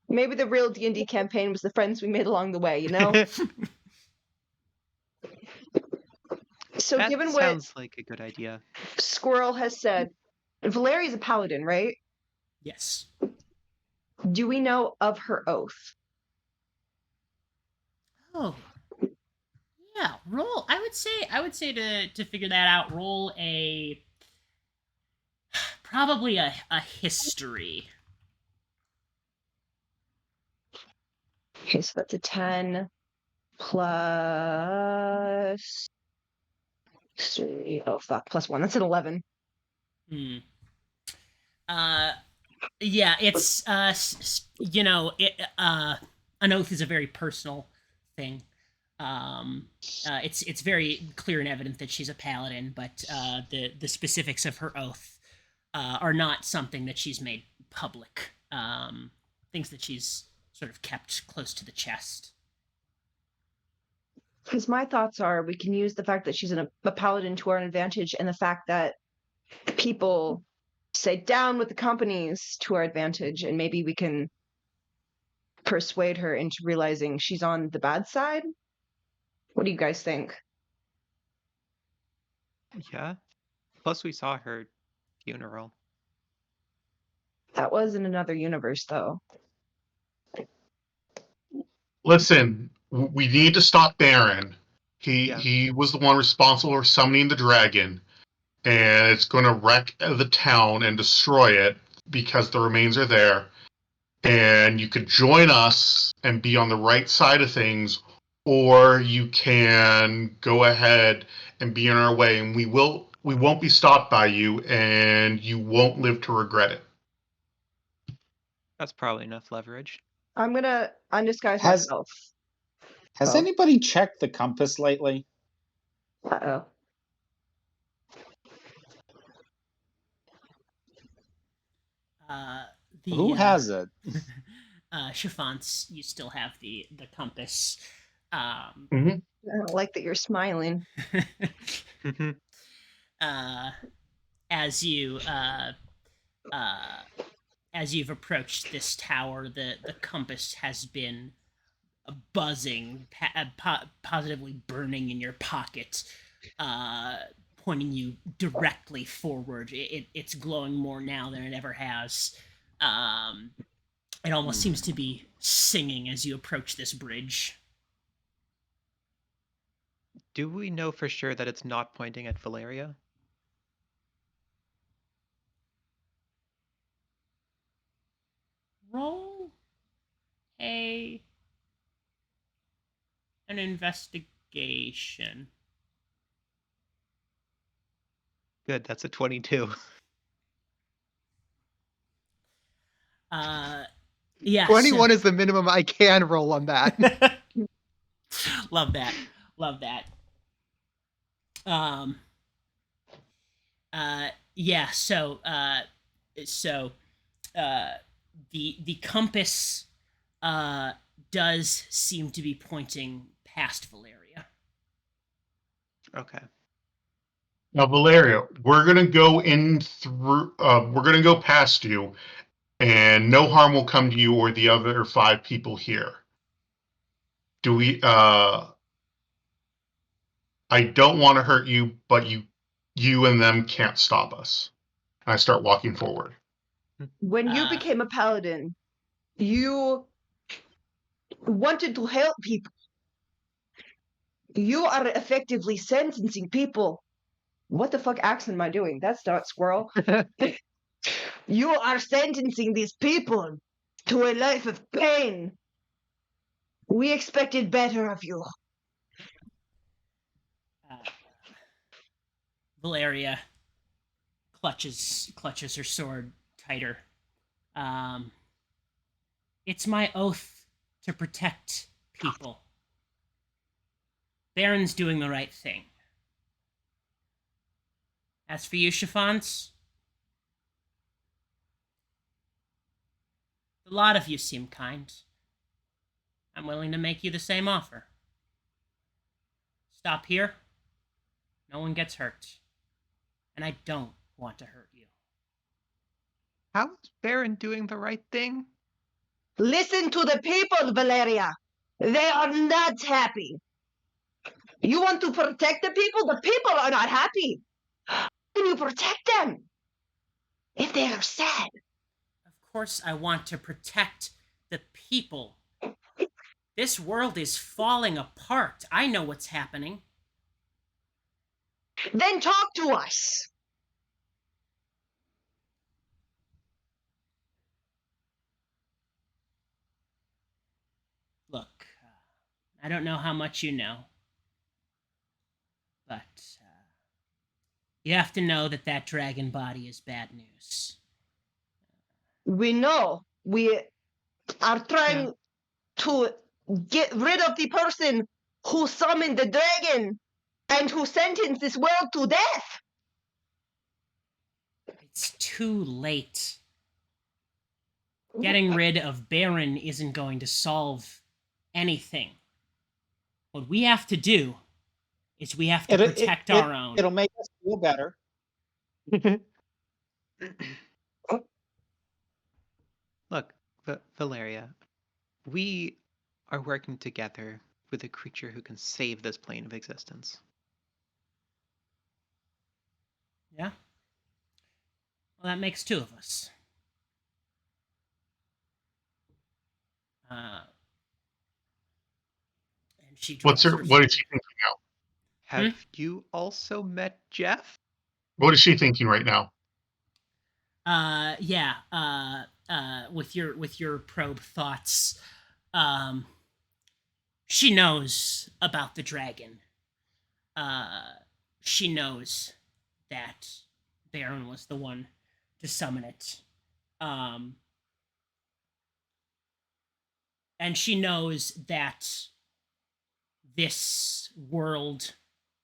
Maybe the real D&D campaign was the friends we made along the way, you know? So That given what sounds like a good idea. Squirrel has said, Valeria's a paladin, right? Yes. Do we know of her oath? Oh. Yeah, roll. I would say to figure that out, roll probably a history. Okay, so that's a 10 plus 3. Oh, fuck. Plus 1. That's an 11. Hmm. Yeah, it's an oath is a very personal thing. It's very clear and evident that she's a paladin, but the specifics of her oath are not something that she's made public. Things that she's sort of kept close to the chest. Because my thoughts are we can use the fact that she's a paladin to our advantage and the fact that people say down with the companies to our advantage, and maybe we can persuade her into realizing she's on the bad side. What do you guys think? Yeah. Plus, we saw her funeral. That was in another universe, though. Listen, we need to stop Baron. Yeah. He was the one responsible for summoning the dragon, and it's going to wreck the town and destroy it because the remains are there. And you could join us and be on the right side of things, or you can go ahead and be in our way, and we won't be stopped by you, and you won't live to regret it. That's probably enough leverage. I'm gonna undisguise Has myself. has Oh. anybody checked the compass lately? Uh-oh. Who has it? Chiffons, you still have the compass. I don't like that you're smiling. As you've approached this tower, the compass has been buzzing, positively burning in your pocket, pointing you directly forward. It's glowing more now than it ever has. It almost seems to be singing as you approach this bridge. Do we know for sure that it's not pointing at Valeria? Roll an investigation. Good, that's a 22. Yeah. 21 is the minimum I can roll on that. Love that. Yeah, so the compass does seem to be pointing past Valeria. Okay. Now, Valeria, we're gonna go in through. We're gonna go past you, and no harm will come to you or the other 5 people here. Do we? I don't want to hurt you, but you and them can't stop us. And I start walking forward. When you became a paladin, you wanted to help people. You are effectively sentencing people. What the fuck accent am I doing? That's not Squirrel. You are sentencing these people to a life of pain. We expected better of you. Valeria clutches her sword tighter. It's my oath to protect people. Baron's doing the right thing. As for you, Chiffons, a lot of you seem kind. I'm willing to make you the same offer. Stop here. No one gets hurt. And I don't want to hurt you. How is Baron doing the right thing? Listen to the people, Valeria. They are not happy. You want to protect the people? The people are not happy. How can you protect them if they are sad? Of course, I want to protect the people. This world is falling apart. I know what's happening. Then talk to us. Look, I don't know how much you know, but you have to know that that dragon body is bad news. We know. We are trying to get rid of the person who summoned the dragon and who sentenced this world to death. It's too late. Getting rid of Baron isn't going to solve anything. What we have to do is we have to protect our own. It'll make us feel better. Look, Valeria, we are working together with a creature who can save this plane of existence. Yeah? Well, that makes two of us. And she What draws is her she sword. thinking now? Have you also met Jeff? What is she thinking right now? With your probe thoughts, she knows about the dragon. She knows that Baron was the one to summon it. And she knows that this world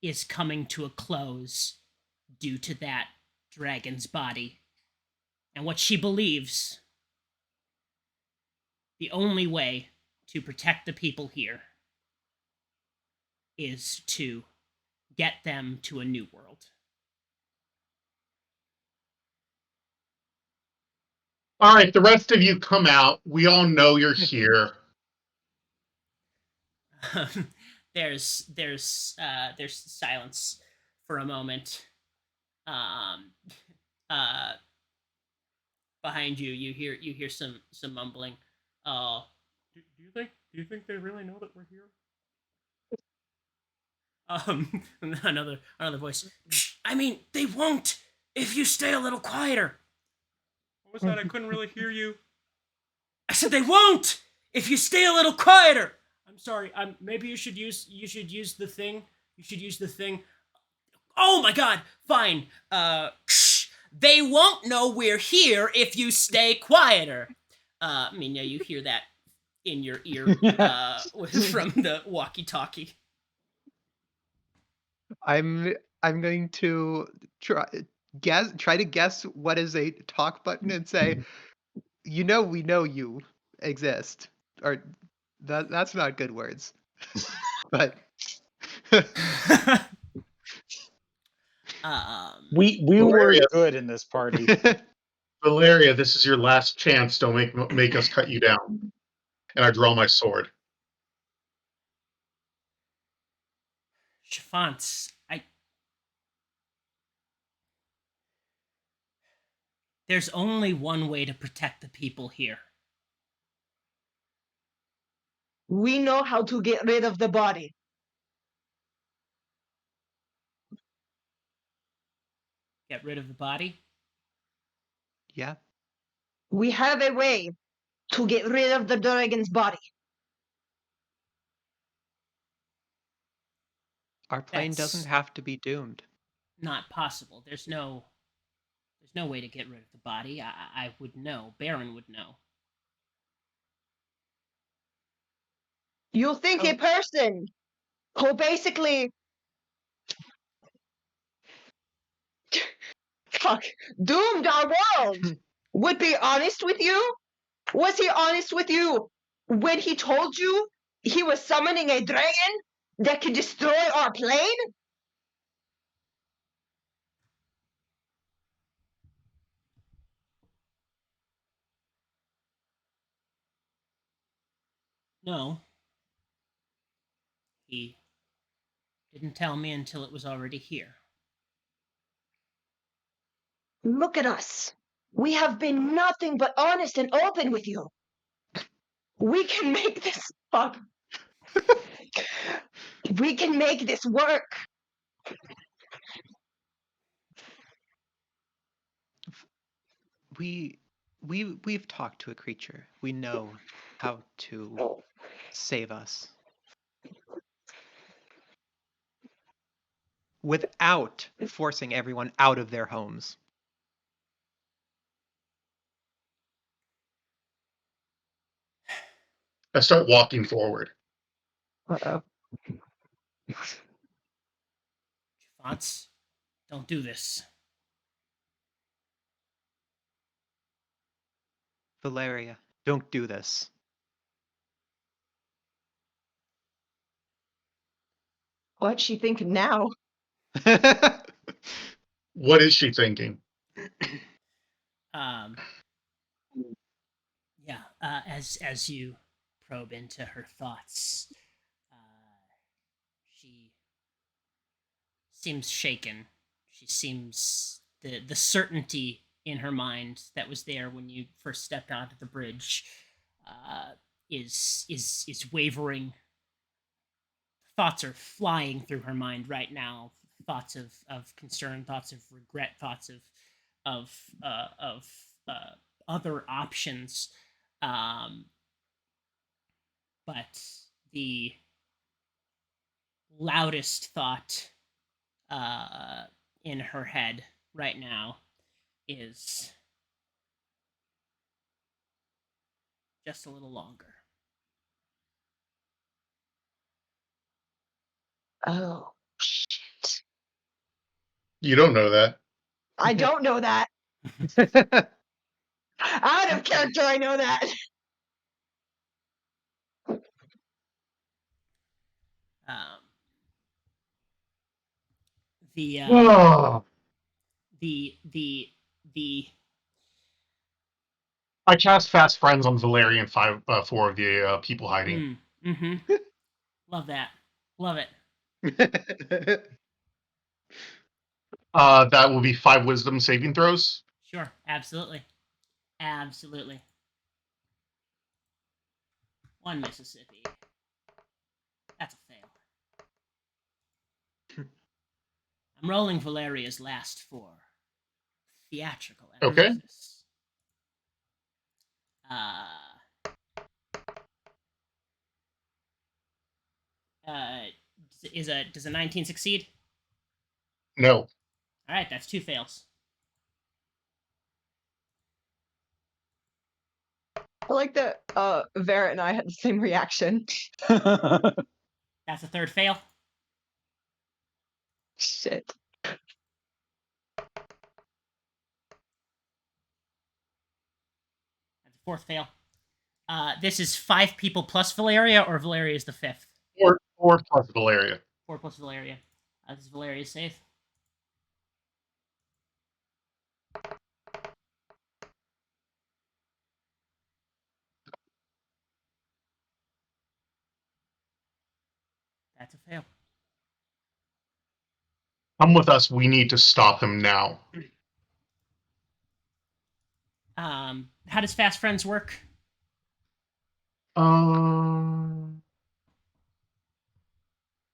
is coming to a close due to that dragon's body. And what she believes, the only way to protect the people here is to get them to a new world. All right, the rest of you come out. We all know you're here. There's silence for a moment. Behind you, you hear some mumbling. Do you think they really know that we're here? Another voice. I mean, they won't if you stay a little quieter. What was that? I couldn't really hear you. I said they won't if you stay a little quieter. I'm sorry. Maybe you should use the thing. You should use the thing. Oh my God! Fine. They won't know we're here if you stay quieter. Minya, you hear that in your ear from the walkie-talkie. I'm going to try to guess what is a talk button and say, we know you exist. Or that's not good words. But we were good in this party. Valeria, this is your last chance. Don't make us cut you down. And I draw my sword. Chiffons, there's only one way to protect the people here. We know how to get rid of the body. Get rid of the body? Yeah. We have a way to get rid of the dragon's body. Our plane doesn't have to be doomed. Not possible. There's no way to get rid of the body. I would know. Baron would know. You think a person who basically fuck, doomed our world, would be honest with you? Was he honest with you when he told you he was summoning a dragon that could destroy our plane? No. He didn't tell me until it was already here. Look at us. We have been nothing but honest and open with you. We can make this fuck. We can make this work. We've talked to a creature. We know how to save us. Without forcing everyone out of their homes. I start walking forward. Uh-oh. Fonts, don't do this. Valeria, don't do this. What's she thinking now? What is she thinking? Yeah. As you probe into her thoughts, she seems shaken. She seems the certainty in her mind that was there when you first stepped onto the bridge is wavering. Thoughts are flying through her mind right now. Thoughts of concern, thoughts of regret, thoughts of other options. But the loudest thought in her head right now is just a little longer. Oh, shit. You don't know that. I don't know that. Out of character, I know that. The Oh. the I cast Fast Friends on Valerian 4 of the people hiding. Love that. Love it. That will be 5 Wisdom saving throws. Sure, absolutely. Absolutely. 1 Mississippi. That's a fail. I'm rolling Valeria's last 4. Theatrical Okay. emphasis. Does a 19 succeed? No. All right, that's 2 fails. I like that Vera and I had the same reaction. That's a 3rd fail. Shit. That's a 4th fail. This is 5 people plus Valeria, or Valeria is the 5th? 4 plus Valeria. 4 plus Valeria. This is Valeria's save. That's a fail. Come with us. We need to stop him now. How does Fast Friends work?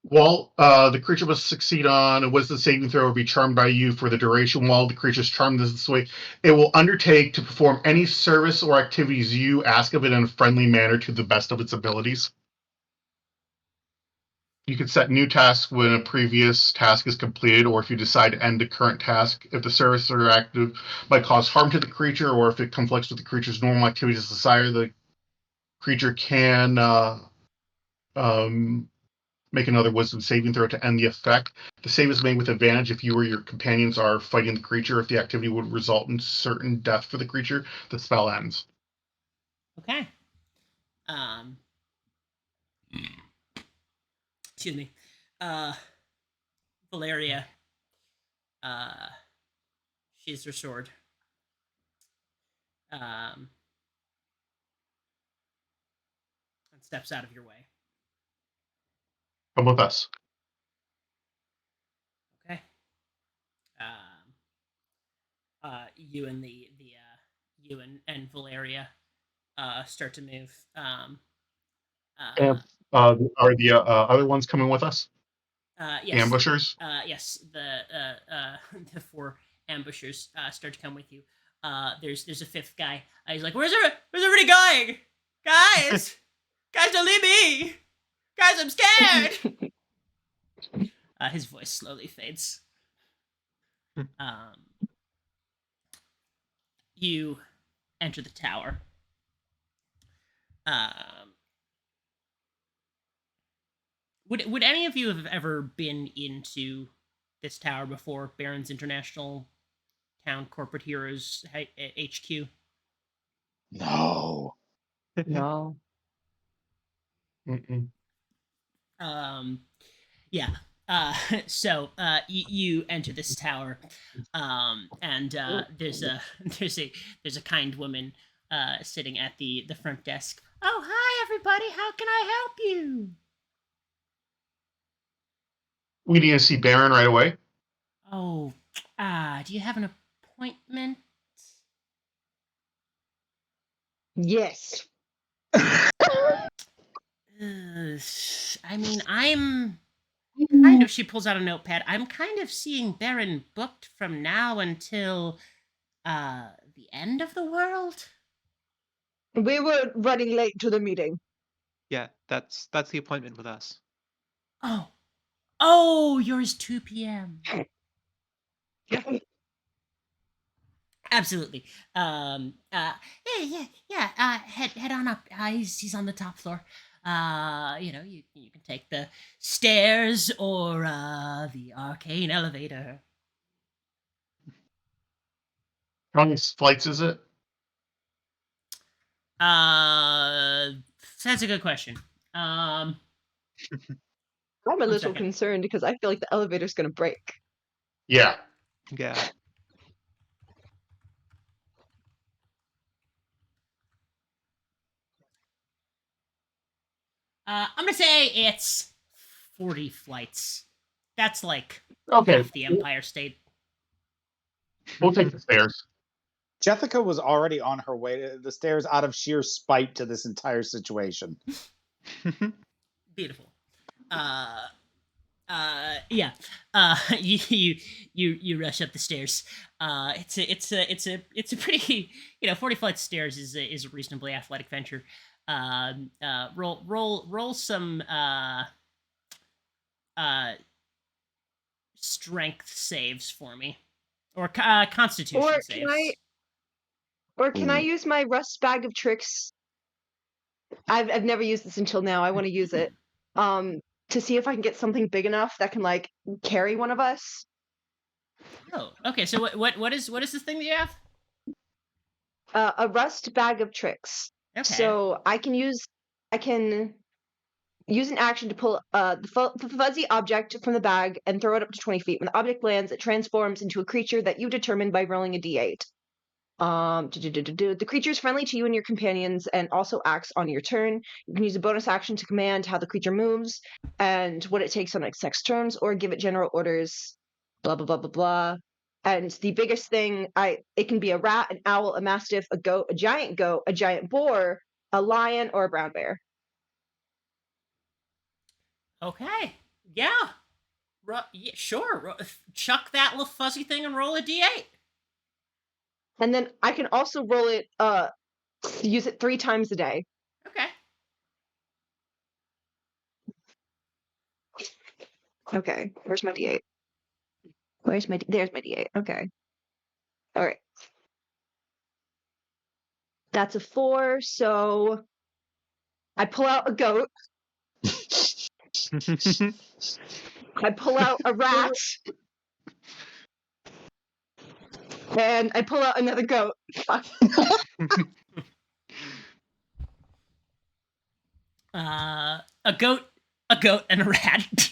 Well, the creature must succeed on a wisdom saving throw or be charmed by you for the duration while the creature is charmed this way. It will undertake to perform any service or activities you ask of it in a friendly manner to the best of its abilities. You can set new tasks when a previous task is completed, or if you decide to end a current task, if the service or active might cause harm to the creature, or if it conflicts with the creature's normal activities desired, the creature can make another wisdom saving throw to end the effect. The save is made with advantage if you or your companions are fighting the creature. If the activity would result in certain death for the creature, the spell ends. Okay. Excuse me. Valeria. She's her sword. And steps out of your way. Come with us. Okay. You and you and Valeria start to move. And are the other ones coming with us? Yes. Ambushers? Yes. The four ambushers start to come with you. There's a fifth guy. He's like, where's everybody going? Guys, don't leave me. Guys, I'm scared. His voice slowly fades. You enter the tower. Would any of you have ever been into this tower before? Barron's International Town Corporate Heroes HQ? No. No. Mm-mm. Yeah. So you enter this tower, and there's a kind woman sitting at the front desk. Oh, hi everybody! How can I help you? We need to see Baron right away. Oh, do you have an appointment? Yes. I mean, I'm kind of. She pulls out a notepad. I'm kind of seeing Baron booked from now until the end of the world. We were running late to the meeting. Yeah, that's the appointment with us. Oh, yours 2 p.m. Yeah. Absolutely. Yeah. Head on up. He's on the top floor. You know, you can take the stairs or the arcane elevator. How many flights is it? That's a good question. I'm a One little second. concerned because I feel like the elevator's gonna break. Yeah. Yeah. I'm gonna say it's 40 flights. That's like Okay. half the Empire State. We'll take the stairs. Jessica was already on her way to the stairs out of sheer spite to this entire situation. Beautiful. Yeah. You rush up the stairs. It's a pretty, 40 flights of stairs is a reasonably athletic venture. Roll some strength saves for me, or constitution Or saves. can I use my rust bag of tricks? I've never used this until now. I want to use it. To see if I can get something big enough that can like carry one of us. Oh, okay. So what is this thing that you have? A rust bag of tricks. Okay. So I can use an action to pull the fuzzy object from the bag and throw it up to 20 feet. When the object lands, it transforms into a creature that you determine by rolling a d8. The creature is friendly to you and your companions and also acts on your turn. You can use a bonus action to command how the creature moves and what it takes on its next turns, or give it general orders. Blah blah blah blah blah. And the biggest thing, it can be a rat, an owl, a mastiff, a goat, a giant boar, a lion, or a brown bear. Okay. Yeah. Yeah, sure. Chuck that little fuzzy thing and roll a d8. And then I can also roll it, use it 3 times a day. Okay. Okay, where's my d8? There's my d8. Okay. All right. That's a 4, so I pull out a goat. I pull out a rat. And I pull out another goat. Fuck. A goat, and a rat.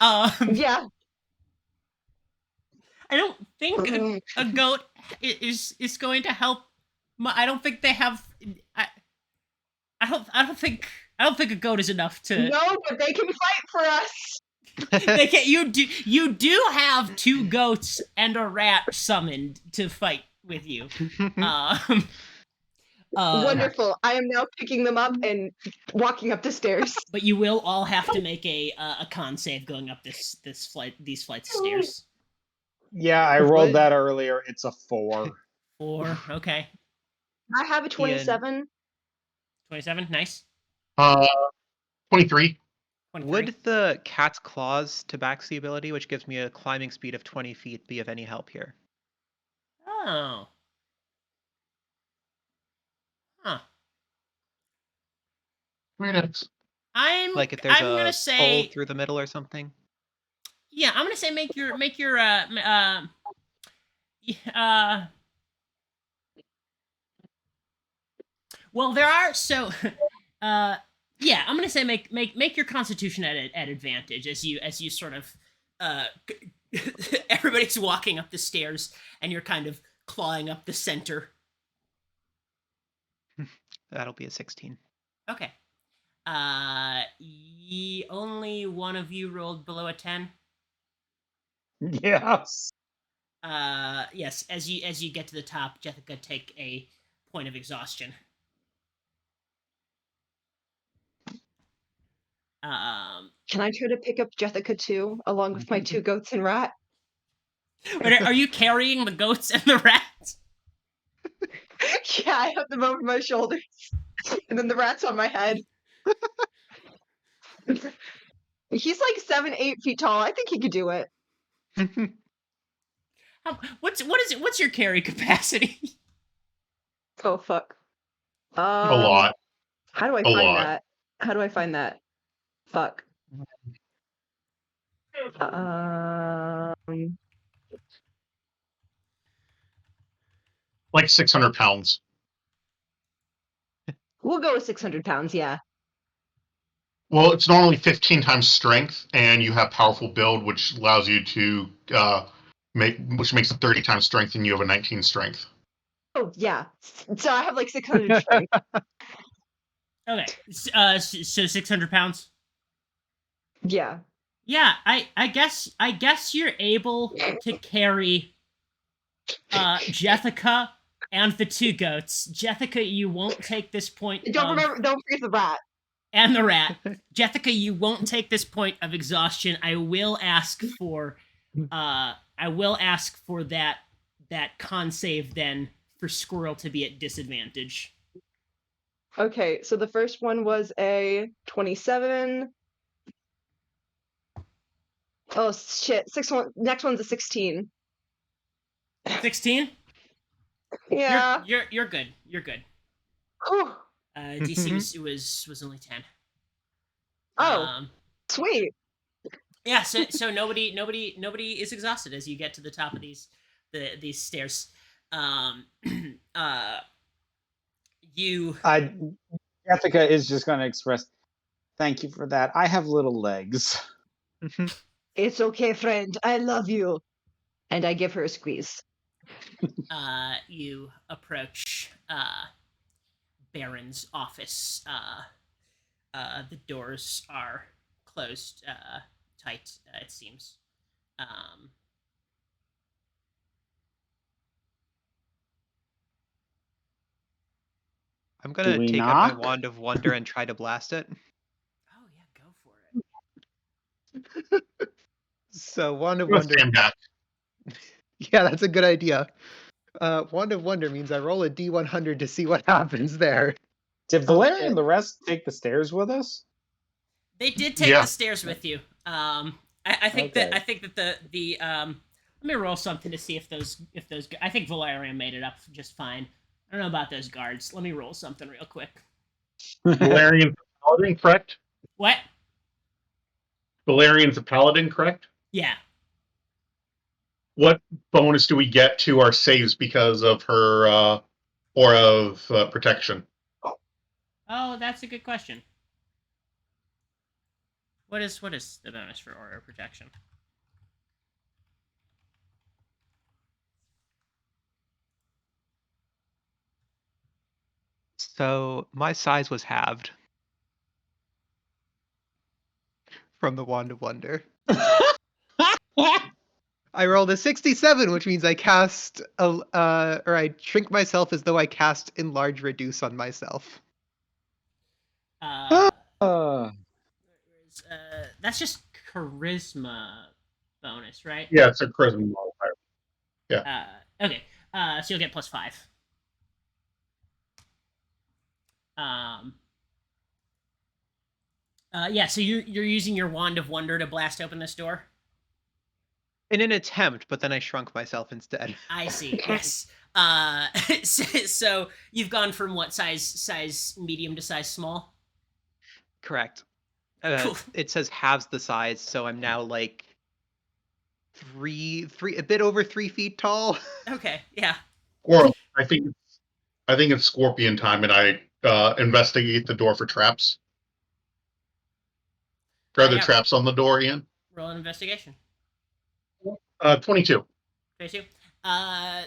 Yeah. I don't think a goat is going to help. I don't think they have. I don't think a goat is enough to. No, but they can fight for us. They can. You do have 2 goats and a rat summoned to fight with you. Wonderful. I am now picking them up and walking up the stairs. But you will all have to make a con save going up these flights of stairs. Yeah, I rolled that earlier. It's a 4. 4. Okay. I have a 27. 27. Nice. 23. 23. Would the cat's claws tabaxi ability, which gives me a climbing speed of 20 feet, be of any help here? Oh. Huh. I'm Like if there's gonna a say hole through the middle or something? Yeah, I'm gonna say make your well, there are yeah, I'm gonna say make your constitution at advantage as you sort of everybody's walking up the stairs and you're kind of clawing up the center. That'll be a 16. Okay. Only one of you rolled below a 10. Yes. Yes. As you get to the top, Jessica, take a point of exhaustion. Can I try to pick up Jessica too, along with my 2 goats and rat? Are you carrying the goats and the rats? Yeah, I have them over my shoulders. And then the rat's on my head. He's like 7-8 feet tall. I think he could do it. What's your carry capacity? Oh fuck. A lot. How do I find that? How do I find that? Fuck. Like 600 pounds. We'll go with 600 pounds, yeah. Well, it's normally 15 times strength, and you have powerful build, which allows you to which makes it 30 times strength, and you have a 19 strength. Oh, yeah. So I have like 600 strength. Okay. So 600 pounds? Yeah. Yeah, I guess you're able to carry Jessica and the 2 goats. Jessica, you won't take this point. Don't forget the rat. And the rat. Jessica, you won't take this point of exhaustion. I will ask for that con save then for Squirrel to be at disadvantage. Okay, so the first one was a 27. Oh shit! Next one's a 16. 16? Yeah. You're good. You're good. Whew. DC was only 10. Oh, sweet. Yeah. So nobody is exhausted as you get to the top of these stairs. Jessica is just going to express thank you for that. I have little legs. It's okay, friend. I love you. And I give her a squeeze. You approach Baron's office. The doors are closed tight, it seems. I'm gonna take out my Wand of Wonder and try to blast it. Oh yeah, go for it. So Wand of Wonder. Yeah, that's a good idea. Wand of Wonder means I roll a D100 to see what happens there. Did Valeria and the rest take the stairs with us? They did take the stairs with you. I think that the let me roll something to see if those I think Valeria made it up just fine. I don't know about those guards. Let me roll something real quick. Valerian paladin, correct? What? Valerian's a paladin, correct? Yeah. What bonus do we get to our saves because of her aura of protection? Oh, that's a good question. What is the bonus for aura protection? So my size was halved from the Wand of Wonder. I rolled a 67, which means I cast or I shrink myself as though I cast Enlarge Reduce on myself. That's just charisma bonus, right? Yeah, it's a charisma modifier. Okay. So you'll get +5. Yeah. So you're using your Wand of Wonder to blast open this door. In an attempt, but then I shrunk myself instead. I see. Yes. So you've gone from what size medium to size small? Correct. Cool. It says halves the size, so I'm now like a bit over 3 feet tall. Okay. Yeah. Or I think it's Scorpion time, and I investigate the door for traps. Are there Yeah. traps on the door, Ian? Roll an investigation. 22. 22. Yeah.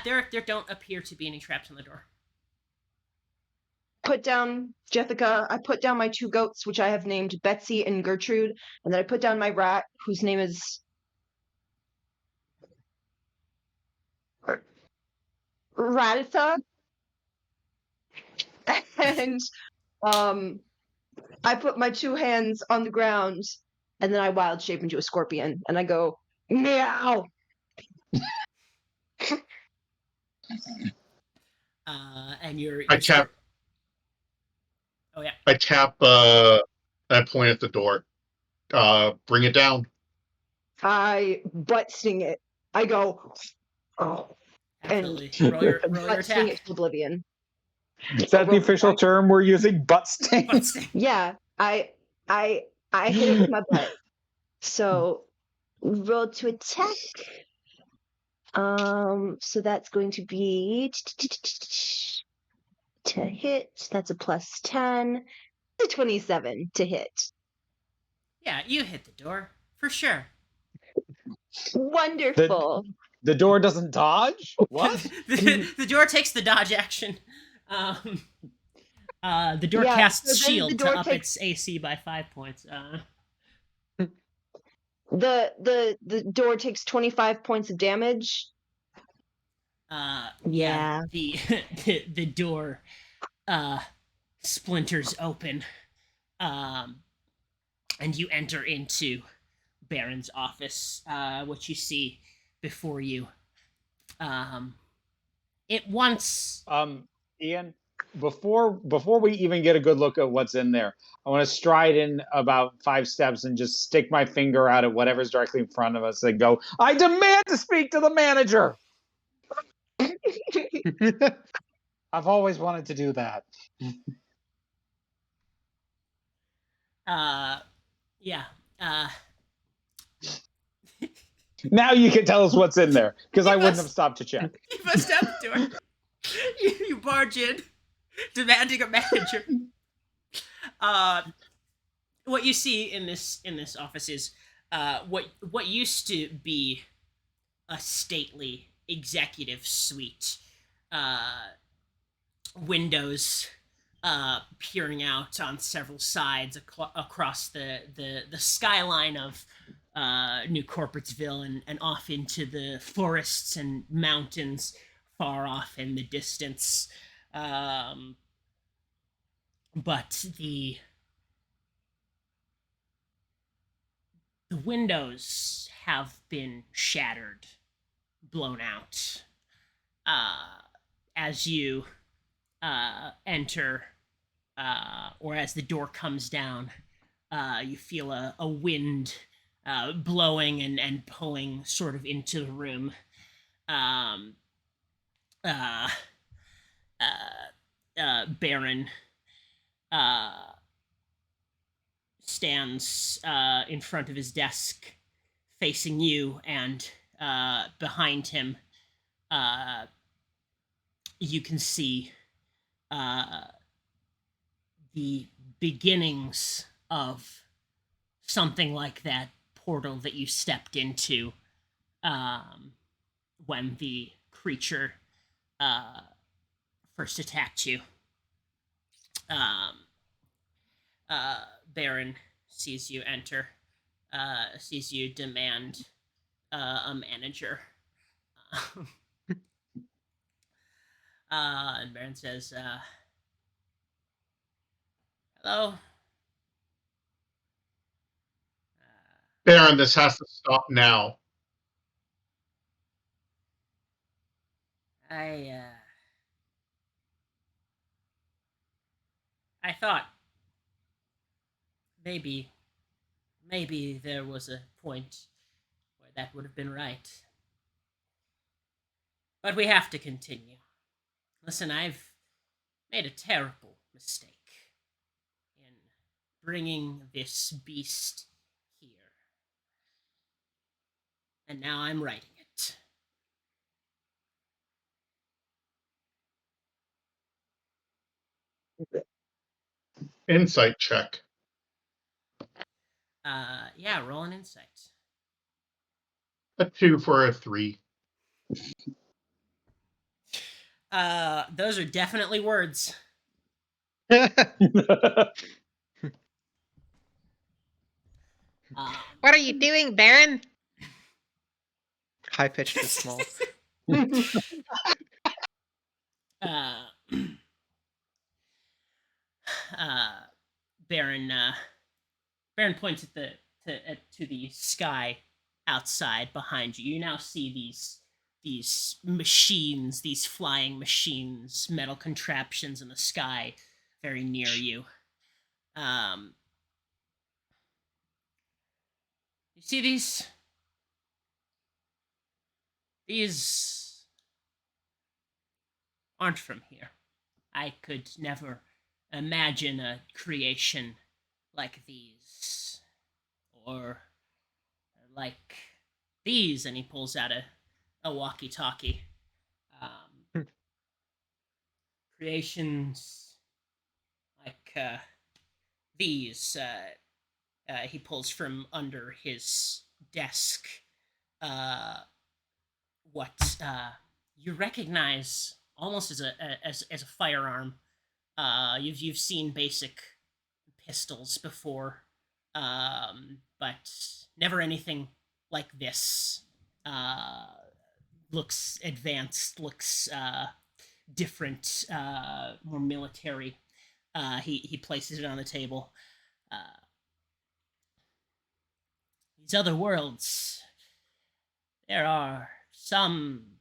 There don't appear to be any traps on the door. Put down Jessica. I put down my 2 goats, which I have named Betsy and Gertrude, and then I put down my rat, whose name is Raditha. And I put my 2 hands on the ground, and then I wild shape into a scorpion, and I go meow. And you're I tap. Oh yeah. I tap. I point at the door. Bring it down. I butt sting it. I go, oh, Absolutely. Roll your butt sting attack. it to oblivion. Is that the official term we're using? Butt sting? Butt sting. Yeah, I hit it with my butt. So roll to attack. So that's going to be to hit. That's a +10. 27 to hit. Yeah, you hit the door for sure. Wonderful. The door doesn't dodge? What? the door takes the dodge action. The door Yeah, casts so then shield the door to up takes- its AC by 5 points. The door takes 25 points of damage. Yeah. The door splinters open, and you enter into Baron's office, which you see before you. It once. Ian, before we even get a good look at what's in there, I want to stride in about 5 steps and just stick my finger out at whatever's directly in front of us and go, I demand to speak to the manager! I've always wanted to do that. Yeah. Now you can tell us what's in there, because I wouldn't must- have stopped to check. You must have the door. You barge in, demanding a manager. What you see in this office is what used to be a stately executive suite. Windows peering out on several sides across the skyline of New Corporatesville and off into the forests and mountains far off in the distance. But the windows have been shattered, blown out. As you enter, or as the door comes down, you feel a wind blowing and pulling sort of into the room. Baron stands in front of his desk, facing you, and behind him, you can see the beginnings of something like that portal that you stepped into when the creature first attacked you. Baron sees you enter, sees you demand a manager. And Baron says, hello? Baron, this has to stop now. I thought maybe there was a point where that would have been right. But we have to continue. Listen, I've made a terrible mistake in bringing this beast here. And now I'm righting it. Insight check. Yeah, roll an insight. A 2 for a 3. Those are definitely words. What are you doing, Baron? High pitched to small. uh, Baron points at to the sky outside behind you. You now see these machines, these flying machines, metal contraptions in the sky, very near you. You see these? These aren't from here. I could never imagine a creation like these, or like these. And he pulls out a walkie-talkie. Creations like these. He pulls from under his desk what you recognize almost as a firearm. You've seen basic pistols before, but never anything like this. Looks advanced, looks different, more military. He places it on the table. These other worlds, there are some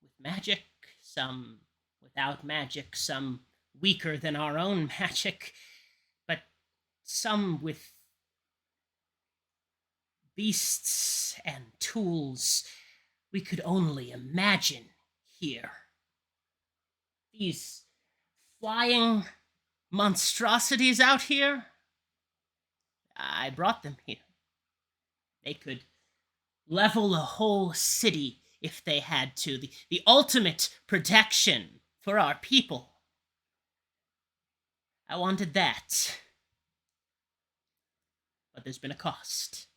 with magic, some without magic, some weaker than our own magic, but some with beasts and tools we could only imagine here. These flying monstrosities out here, I brought them here. They could level a whole city if they had to. The ultimate protection for our people. I wanted that. But there's been a cost.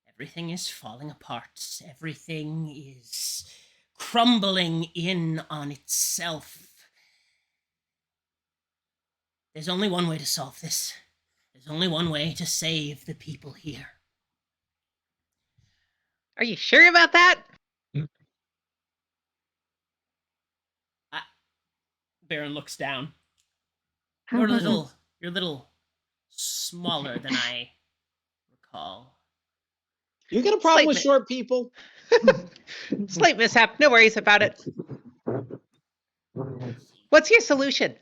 Everything is falling apart. Everything is crumbling in on itself. There's only one way to solve this. There's only one way to save the people here. Are you sure about that? Baron looks down. You're a little smaller than I recall. You got a problem with short people? Slight mishap. No worries about it. What's your solution?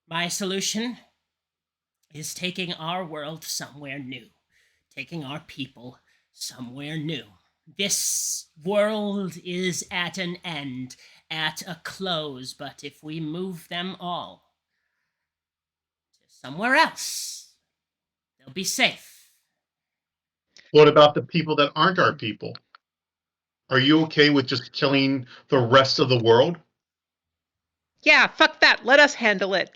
My solution is taking our world somewhere new. Taking our people somewhere new. This world is at an end, at a close, but if we move them all, somewhere else. They'll be safe. What about the people that aren't our people? Are you okay with just killing the rest of the world? Yeah, fuck that. Let us handle it.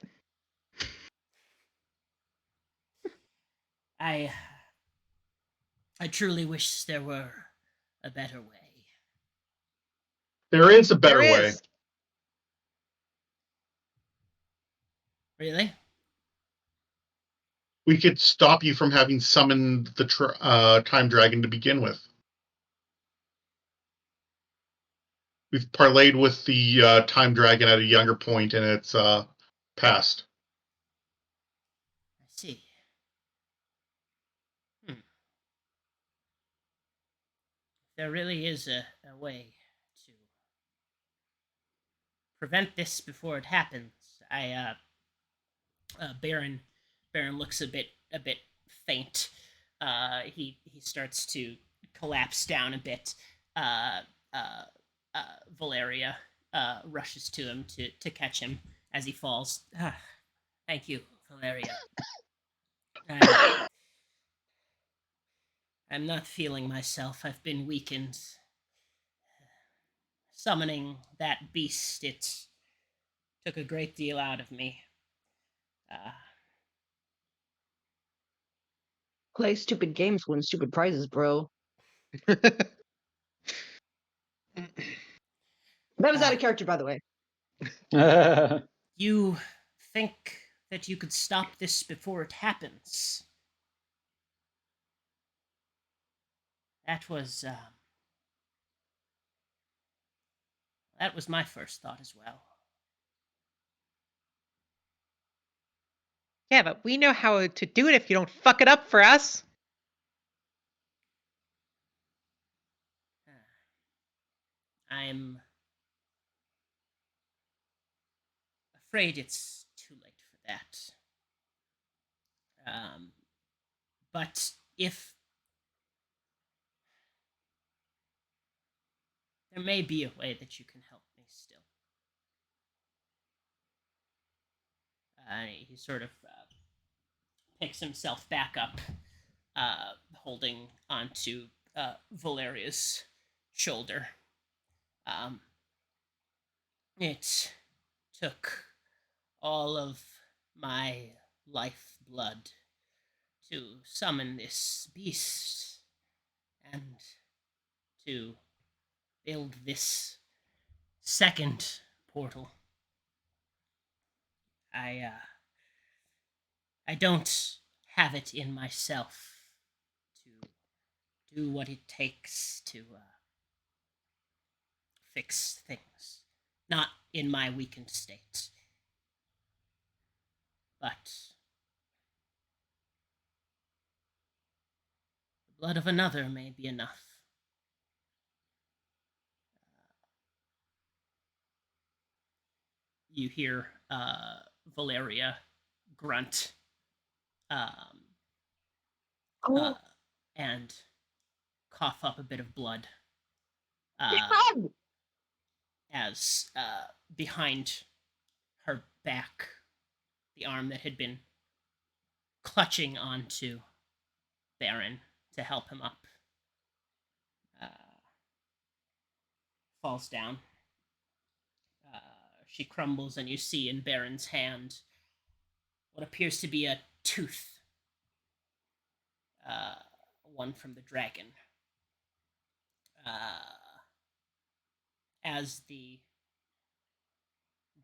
I truly wish there were a better way. There is a better There way. is. Really? We could stop you from having summoned the time dragon to begin with. We've parlayed with the time dragon at a younger point, and it's passed. I see. There really is a way to prevent this before it happens. Baron looks a bit faint. He starts to collapse down a bit. Valeria rushes to him to catch him as he falls. Thank you, Valeria. I'm not feeling myself. I've been weakened. Summoning that beast, it took a great deal out of me. Play stupid games, win stupid prizes, bro. That was out of character, by the way. You think that you could stop this before it happens? That was my first thought as well. Yeah, but we know how to do it if you don't fuck it up for us. I'm afraid it's too late for that. But if there may be a way that you can help me still. He sort of picks himself back up, holding onto Valeria's shoulder. It took all of my lifeblood to summon this beast and to build this second portal. I don't have it in myself to do what it takes to fix things. Not in my weakened state. But the blood of another may be enough. You hear Valeria grunt and cough up a bit of blood as behind her back, the arm that had been clutching onto Baron to help him up falls down. She crumbles, and you see in Baron's hand what appears to be a tooth, one from the dragon. As the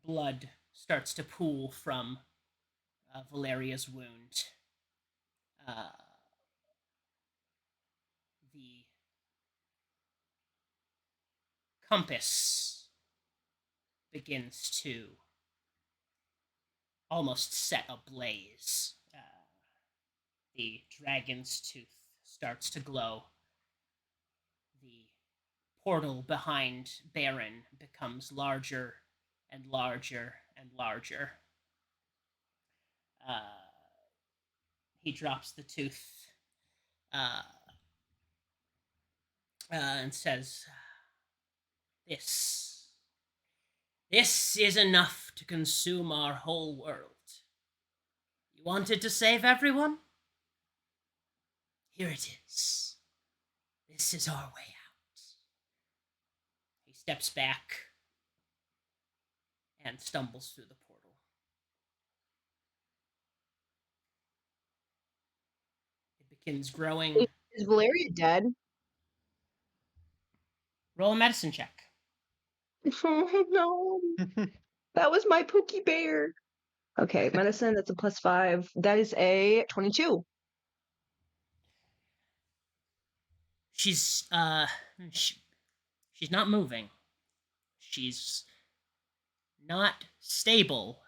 blood starts to pool from Valeria's wound, the compass begins to almost set ablaze. The dragon's tooth starts to glow. The portal behind Baron becomes larger and larger and larger. He drops the tooth and says, This is enough to consume our whole world. You You wanted to save everyone? Here it is. This is our way out. He steps back and stumbles through the portal. It begins growing. Is Valeria dead? Roll a medicine check. Oh no. That was my Pookie Bear. Okay, medicine, that's a +5. That is a 22. She's she's not moving. She's not stable.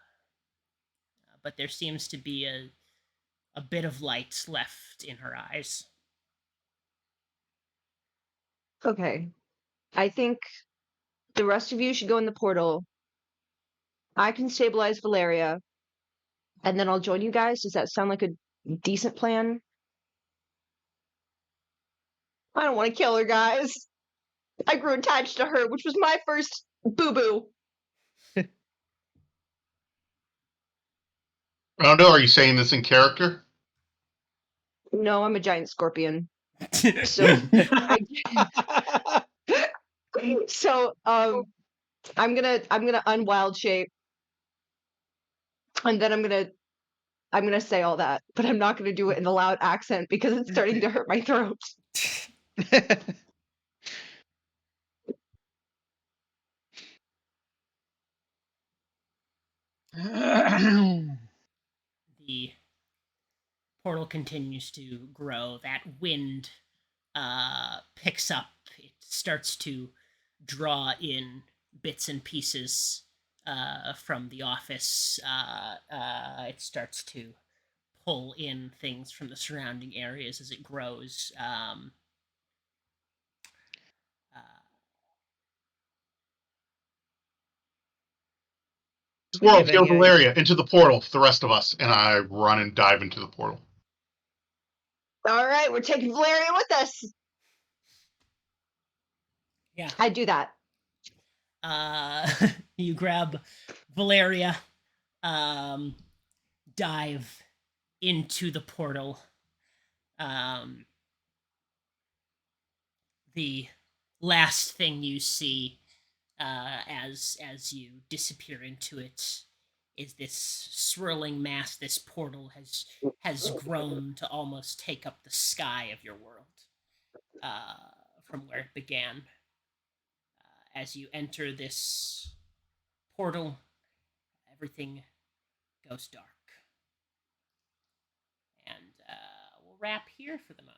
But there seems to be a bit of light left in her eyes. Okay. I think the rest of you should go in the portal. I can stabilize Valeria, and then I'll join you guys. Does that sound like a decent plan? I don't want to kill her, guys. I grew attached to her, which was my first boo-boo. I don't know. Are you saying this in character? No, I'm a giant scorpion. So I'm gonna unwild shape, and then I'm gonna say all that, but I'm not gonna do it in a loud accent because it's starting to hurt my throat. The portal continues to grow. That wind picks up. It starts to draw in bits and pieces from the office. It starts to pull in things from the surrounding areas as it grows. Squirrel, Leaving, kill yeah. Valeria into the portal. The rest of us, and I run and dive into the portal. All right, we're taking Valeria with us. Yeah. I do that. You grab Valeria, dive into the portal. The last thing you see as you disappear into it is this swirling mass. This portal has grown to almost take up the sky of your world from where it began. As you enter this portal, everything goes dark. And we'll wrap here for the moment.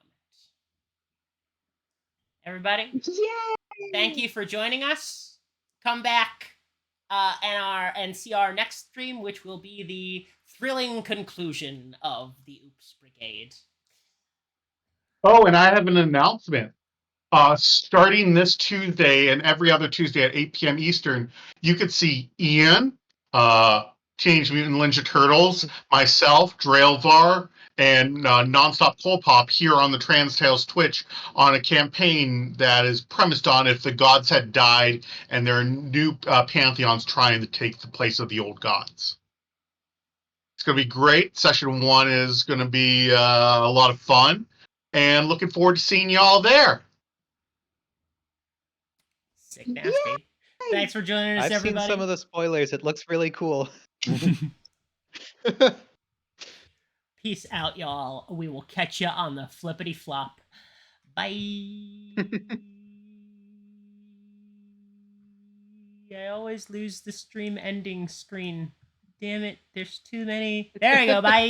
Everybody, Yay! thank you for joining us. Come back and see our next stream, which will be the thrilling conclusion of the OOOPS Brigade. Oh, and I have an announcement. Starting this Tuesday and every other Tuesday at 8 p.m. Eastern, you could see Ian, Teenage Mutant Ninja Turtles, myself, Drailvar, and Nonstop Coal Pop here on the Trans Tales Twitch on a campaign that is premised on if the gods had died and there are new pantheons trying to take the place of the old gods. It's going to be great. Session 1 is going to be a lot of fun, and looking forward to seeing you all there. Sick nasty. Thanks for joining us, I've everybody. seen some of the spoilers. It looks really cool. Peace out, y'all. We will catch ya on the flippity flop. Bye. I always lose the stream ending screen. Damn it, there's too many. There we go. Bye.